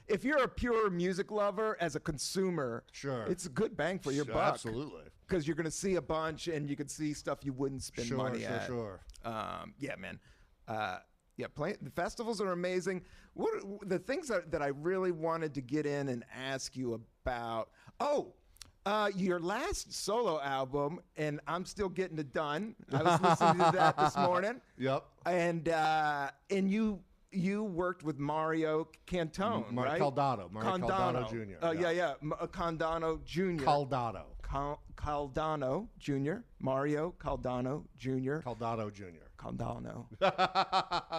if you're a pure music lover as a consumer, sure, it's a good bang for your buck. Absolutely. Because you're going to see a bunch and you can see stuff you wouldn't spend money at. Sure. Yeah, man. The festivals are amazing. What are the things that I really wanted to get in and ask you about? Your last solo album, and I'm still getting it done. I was listening to that this morning. Yep. And you worked with Mario Cantone, right? Mario Caldano Jr. Caldano Jr. Caldano Jr. Mario Caldano Jr. Caldano Jr. Caldano.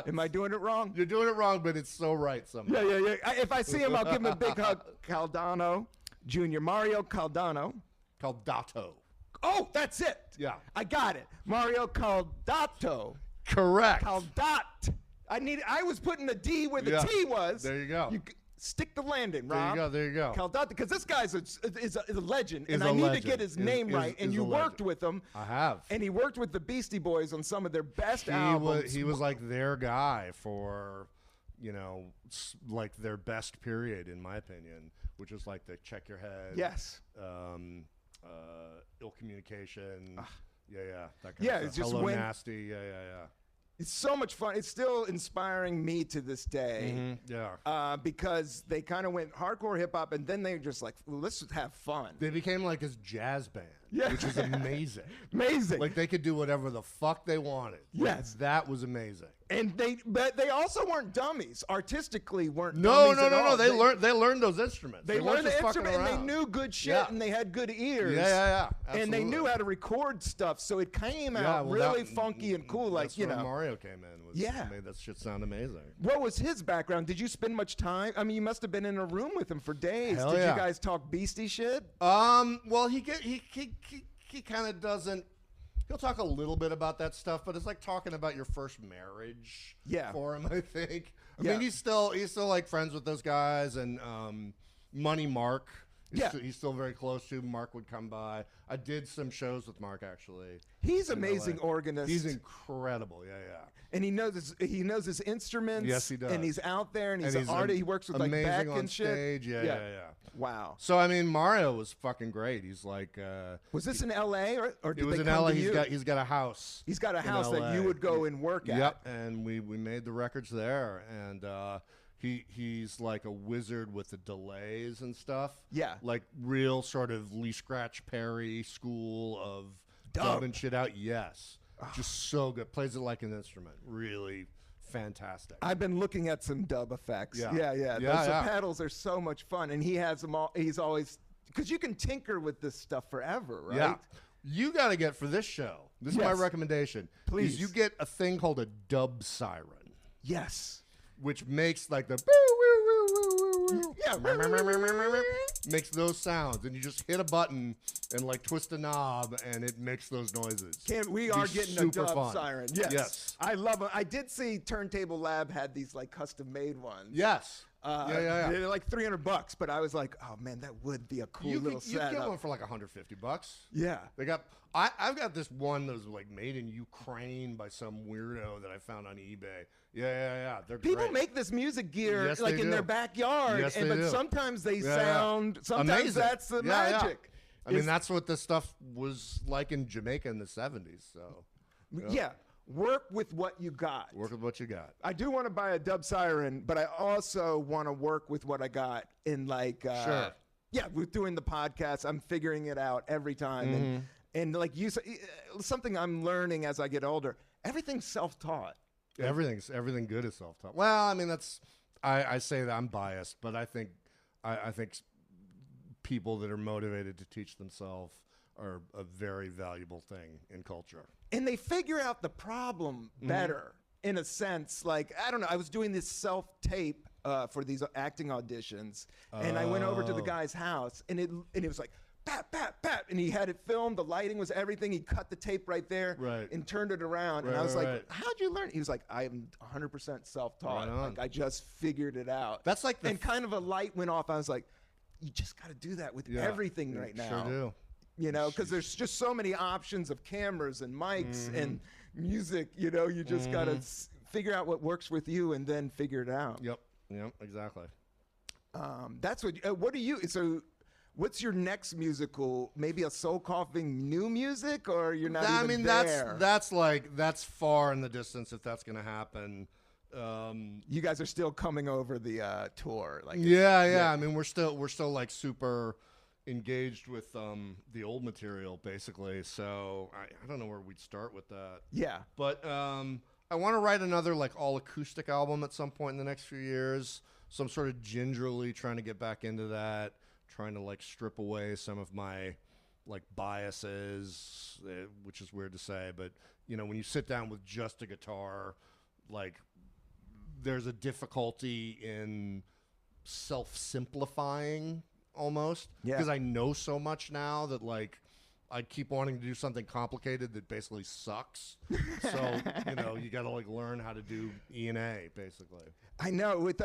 Am I doing it wrong? You're doing it wrong, but it's so right somehow. Yeah. If I see him, I'll give him a big hug. Caldano Jr. Mario Caldano. Caldato. Oh, that's it. Yeah. I got it. Mario Caldato. Correct. Caldot. I was putting the D where the T was. There you go. Stick the landing, Rob. There you go. Caldot, because this guy's is a legend, and I need to get his name right. And you worked with him. I have. And he worked with the Beastie Boys on some of their best albums. He was like their guy for, you know, like their best period, in my opinion, which is like the Check Your Head. Yes. Ill Communication. That kind yeah, of it's stuff. just Hello Nasty. Yeah. It's so much fun. It's still inspiring me to this day. Because they kind of went hardcore hip hop, and then they were just like, well, let's have fun. They became like his jazz band, which is amazing. Amazing. Like they could do whatever the fuck they wanted. Yes. That was amazing. And but they also weren't dummies. Artistically, weren't dummies at all. They learned those instruments. They learned the instrument, and they knew good shit, and they had good ears. Yeah. Absolutely. And they knew how to record stuff, so it came out really funky and cool. Like, you know, Mario came in. Made that shit sound amazing. What was his background? Did you spend much time? I mean, you must have been in a room with him for days. Hell Did you guys talk Beastie shit? Well, he kind of doesn't. He'll talk a little bit about that stuff, but it's like talking about your first marriage for him, I think. I mean, he's still like friends with those guys, and Money Mark. He's still very close to. Mark would come by. I did some shows with Mark, actually. He's an amazing organist. He's incredible. Yeah. And he knows his instruments. Yes, he does. And he's out there, and he's an artist. He works with like back on and stage. shit. Yeah. Wow. So I mean, Mario was fucking great. He's like. Was this in L.A. or did it was they in come L.A. to you? He's got a house. He's got a house that you would go and work at. Yep. And we made the records there, and. He's like a wizard with the delays and stuff. Yeah. Like real sort of Lee Scratch Perry school of dubbing shit out. Yes. Just so good. Plays it like an instrument. Really fantastic. I've been looking at some dub effects. Yeah. Those pedals are so much fun. And he has them all. He's always, because you can tinker with this stuff forever, right? Yeah. You got to get for this show. This is my recommendation. Please. Is you get a thing called a dub siren. Yes. Which makes like the makes those sounds, and you just hit a button and like twist a knob, and it makes those noises. We are getting a dub siren. Yes. I love them. I did see Turntable Lab had these like custom made ones. Yes. They're like $300, but I was like, oh man, that would be a cool little setup. You get one for like $150. Yeah. They got. I've got this one that was like made in Ukraine by some weirdo that I found on eBay. Yeah. They're People great. make this music gear Yes, like they in do. their backyard, Yes, they but do. sometimes they sound. Sometimes amazing. that's the Yeah. magic. I mean, that's what this stuff was like in Jamaica in the 70s. So. Yeah. Work with what you got. Work with what you got. I do want to buy a dub siren, but I also want to work with what I got in like. Sure. Yeah, with doing the podcast, I'm figuring it out every time, and like you say, something I'm learning as I get older. Everything's self-taught. Everything good is self-taught. Well, I mean, I say that I'm biased, but I think people that are motivated to teach themselves are a very valuable thing in culture. And they figure out the problem better in a sense. Like, I don't know, I was doing this self-tape for these acting auditions, and I went over to the guy's house, and it was like, bap, bap, bap, and he had it filmed. The lighting was everything. He cut the tape right there and turned it around. And I was like, how'd you learn? He was like, I'm 100% self-taught. Like, I just figured it out. That's like and kind of a light went off. I was like, you just got to do that with everything right now. Sure do. You know, because there's just so many options of cameras and mics and music. You know, you just got to figure out what works with you and then figure it out. Yep, exactly. That's what do you, so what's your next musical? Maybe a soul coughing new music, or you're not even there? That's far in the distance if that's going to happen. You guys are still coming over the tour. Like yeah. I mean, we're still like super engaged with the old material basically. So I don't know where we'd start with that. Yeah. But I want to write another like all acoustic album at some point in the next few years. So I'm sort of gingerly trying to get back into that, trying to like strip away some of my like biases, which is weird to say, but you know, when you sit down with just a guitar, like there's a difficulty in self-simplifying almost, because I know so much now that like I keep wanting to do something complicated that basically sucks. So, you know, you got to like learn how to do E and A basically. I know. With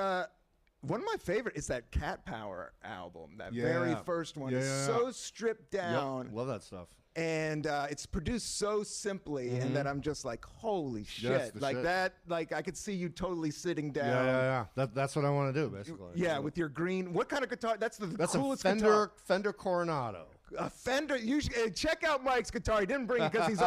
one of my favorite is that Cat Power album. That very first one is so stripped down. Love that stuff. And it's produced so simply, and that I'm just like, holy shit! Like that, like I could see you totally sitting down. Yeah. That's what I want to do, basically. Yeah, with your green. What kind of guitar? That's coolest a guitar. Fender Coronado. A Fender. You should, check out Mike's guitar. He didn't bring it because he's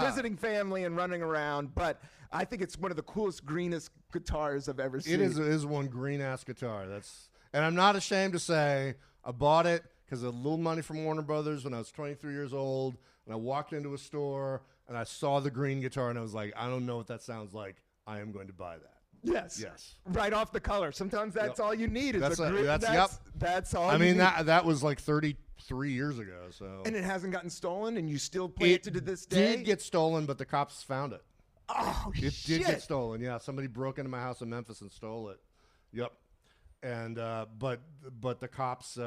visiting family and running around. But I think it's one of the coolest, greenest guitars I've ever seen. It is one green ass guitar. And I'm not ashamed to say I bought it because of a little money from Warner Brothers when I was 23 years old, and I walked into a store and I saw the green guitar and I was like, I don't know what that sounds like. I am going to buy that. Yes. Right off the color. Sometimes that's all you need is that's a green. That's all. I mean, you need. that was like 33 years ago. So. And it hasn't gotten stolen, and you still play it to this day. It did get stolen, but the cops found it. Oh shit! It did get stolen. Yeah, somebody broke into my house in Memphis and stole it. Yep. And but the cops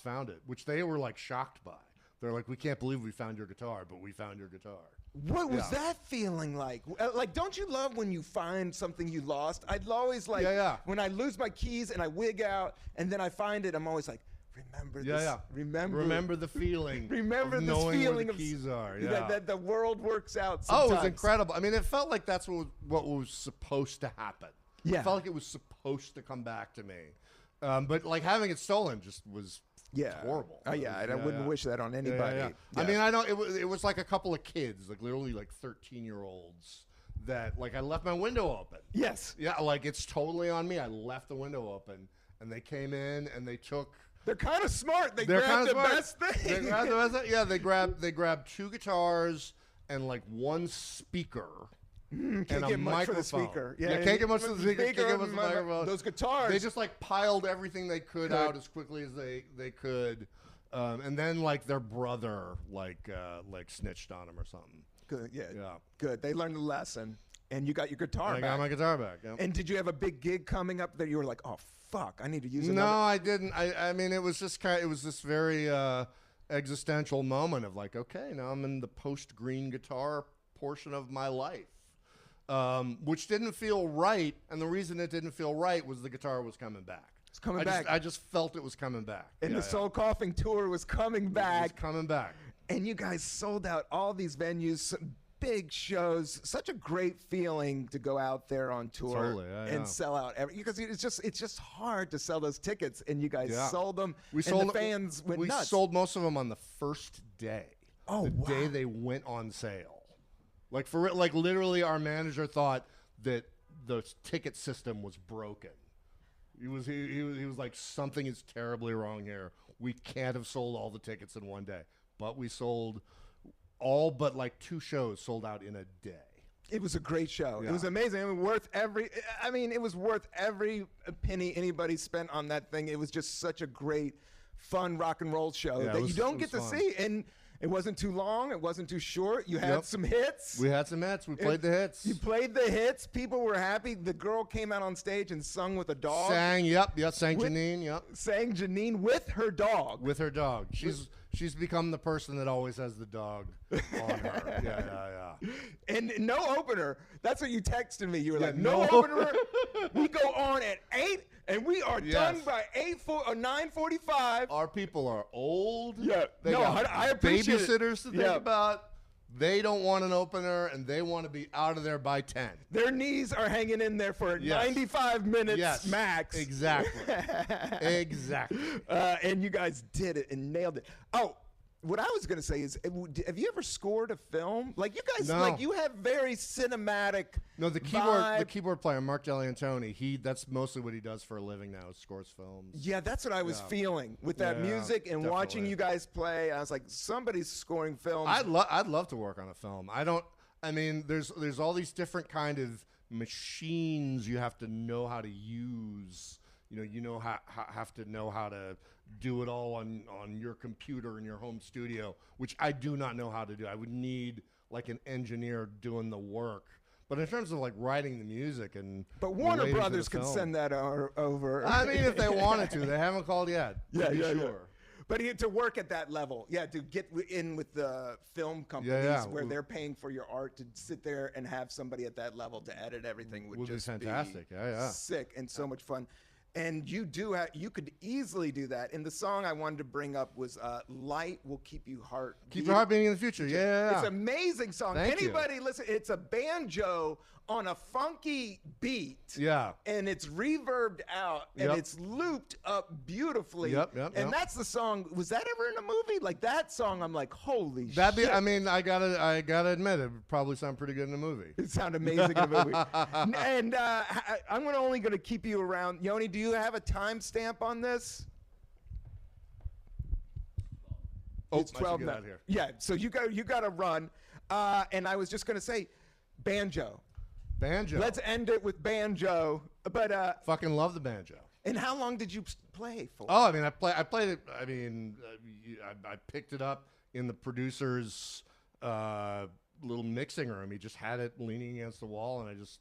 found it, which they were like shocked by. They're like, we can't believe we found your guitar, but we found your guitar. What was that feeling like? Like, don't you love when you find something you lost? I'd always like when I lose my keys and I wig out and then I find it. I'm always like, remember this. Remember the feeling. Remember of this knowing feeling where the keys are. that the world works out. Oh, Sometimes. it was incredible. I mean, it felt like that's what was supposed to happen. Yeah, it felt like it was supposed to come back to me. But like having it stolen just was horrible. Oh yeah, I wouldn't wish that on anybody. Yeah. I mean, I don't. It was like a couple of kids, like literally like 13-year-olds, that like I left my window open. Yes. Yeah, like it's totally on me. I left the window open, and they came in and they took. They're kind of smart. They grabbed the best thing. They grabbed the best thing. Yeah, they grabbed 2 guitars and like 1 speaker. Can't get much for the speaker. Yeah, can't get much for the speaker. Can't get much for the microphone. Those guitars. They just like piled everything they could out as quickly as they could, and then like their brother like snitched on him or something. Good. Yeah. Good. They learned the lesson. And you got your guitar I back. got my guitar back. Yep. And did you have a big gig coming up that you were like, oh fuck, I need to use No, another? I didn't. I mean, it was just it was this very existential moment of like, okay, now I'm in the post-green guitar portion of my life, which didn't feel right. And the reason it didn't feel right was the guitar was coming back. It's coming back. I just felt it was coming back. And the Soul Coughing tour was coming back. It was coming back. And you guys sold out all these venues, some big shows. Such a great feeling to go out there on tour Totally, and sell out because it's just hard to sell those tickets. And you guys sold them. We and the fans went nuts. We sold most of them on the first day. Oh, the wow. day they went on sale. Like like literally, our manager thought that the ticket system was broken. He was like, something is terribly wrong here. We can't have sold all the tickets in one day. But we sold all but like 2 shows sold out in a day. It was a great show. Yeah. It was amazing. It was worth every penny anybody spent on that thing. It was just such a great, fun rock and roll show that you don't get to see. And it wasn't too long. It wasn't too short. You had some hits. We had some hits. We played the hits. You played the hits. People were happy. The girl came out on stage and sung with a dog. Sang Janine, yep. Sang Janine with her dog. With her dog. She's become the person that always has the dog on her. Yeah. And no opener. That's what you texted me. You were like, no no opener. We go on at 8, and we are done by 9:45. Our people are old. Yeah. They got I appreciate babysitters to think about. They don't want an opener, and they want to be out of there by 10. Their knees are hanging in there for 95 minutes max. Exactly. Exactly. And you guys did it and nailed it. Oh, what I was going to say is, have you ever scored a film? Like, you guys, like, you have very cinematic No, the keyboard player, Mark Deliantoni, that's mostly what he does for a living now, is scores films. Yeah, that's what I was feeling with that music and watching you guys play. I was like, somebody's scoring films. I'd love to work on a film. I mean, there's all these different kind of machines you have to know how to use. Have to know how to do it all on your computer in your home studio, which I do not know how to do. I would need like an engineer doing the work. But in terms of like writing the music but Warner Brothers can send that over. I mean, if they wanted to, they haven't called yet. Sure. But to work at that level, to get in with the film companies where they're paying for your art, to sit there and have somebody at that level to edit everything would just be fantastic. Sick and so much fun. And you could easily do that. And the song I wanted to bring up was "Light Will Keep Your Heart beating in the future." Yeah. It's an amazing song. Anybody listen? It's a banjo on a funky beat. Yeah. And it's reverbed out and it's looped up beautifully. Yep. And that's the song. Was that ever in a movie? Like that song, I'm like, holy shit. I mean, I gotta admit, it would probably sound pretty good in a movie. It sounded amazing in a movie. And I'm only going to keep you around. Yoni, do you have a timestamp on this? It's 12 get minutes. out here. Yeah, so you got to run. And I was just going to say, banjo. Let's end it with banjo. But fucking love the banjo. And how long did you play for? Oh, I mean, I played it. I mean, I picked it up in the producer's little mixing room. He just had it leaning against the wall, and I just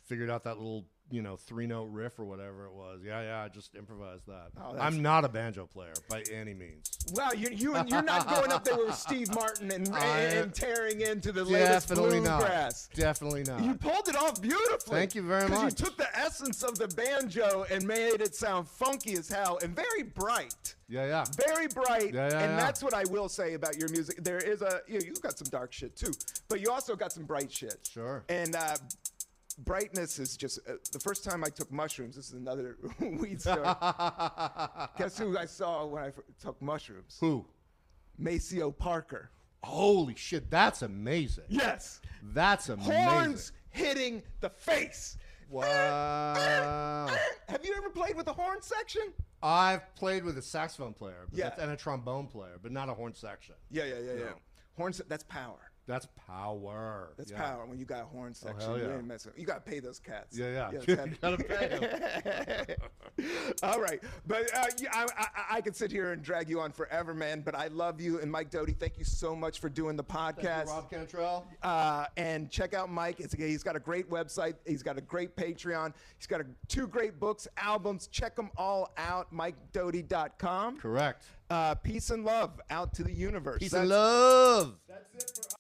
figured out that little 3-note riff or whatever it was. Yeah, I just improvised that. Oh, I'm not a banjo player by any means. Well, you're not going up there with Steve Martin and tearing into the latest bluegrass. Definitely not. You pulled it off beautifully. Thank you very much. You took the essence of the banjo and made it sound funky as hell and very bright. Yeah. Very bright. Yeah. That's what I will say about your music. There is you've got some dark shit too, but you also got some bright shit. Sure. And brightness is just the first time I took mushrooms. This is another weed story. Guess who I saw when I took mushrooms? Who? Maceo Parker. Holy shit, that's amazing. Yes. That's amazing. Horns hitting the face. Wow. Have you ever played with a horn section? I've played with a saxophone player and a trombone player, but not a horn section. Yeah. Horns, that's power. That's power. That's Yeah. power when you got a horn section. hell You yeah. ain't messing. You got to pay those cats. Yeah. it's You heavy. gotta pay 'em. All right. But I could sit here and drag you on forever, man. But I love you. And Mike Doughty, thank you so much for doing the podcast. Rob Cantrell. And check out Mike. He's got a great website. He's got a great Patreon. He's got 2 great books, albums. Check them all out. MikeDoughty.com. Correct. Peace and love out to the universe. Peace and love. That's it for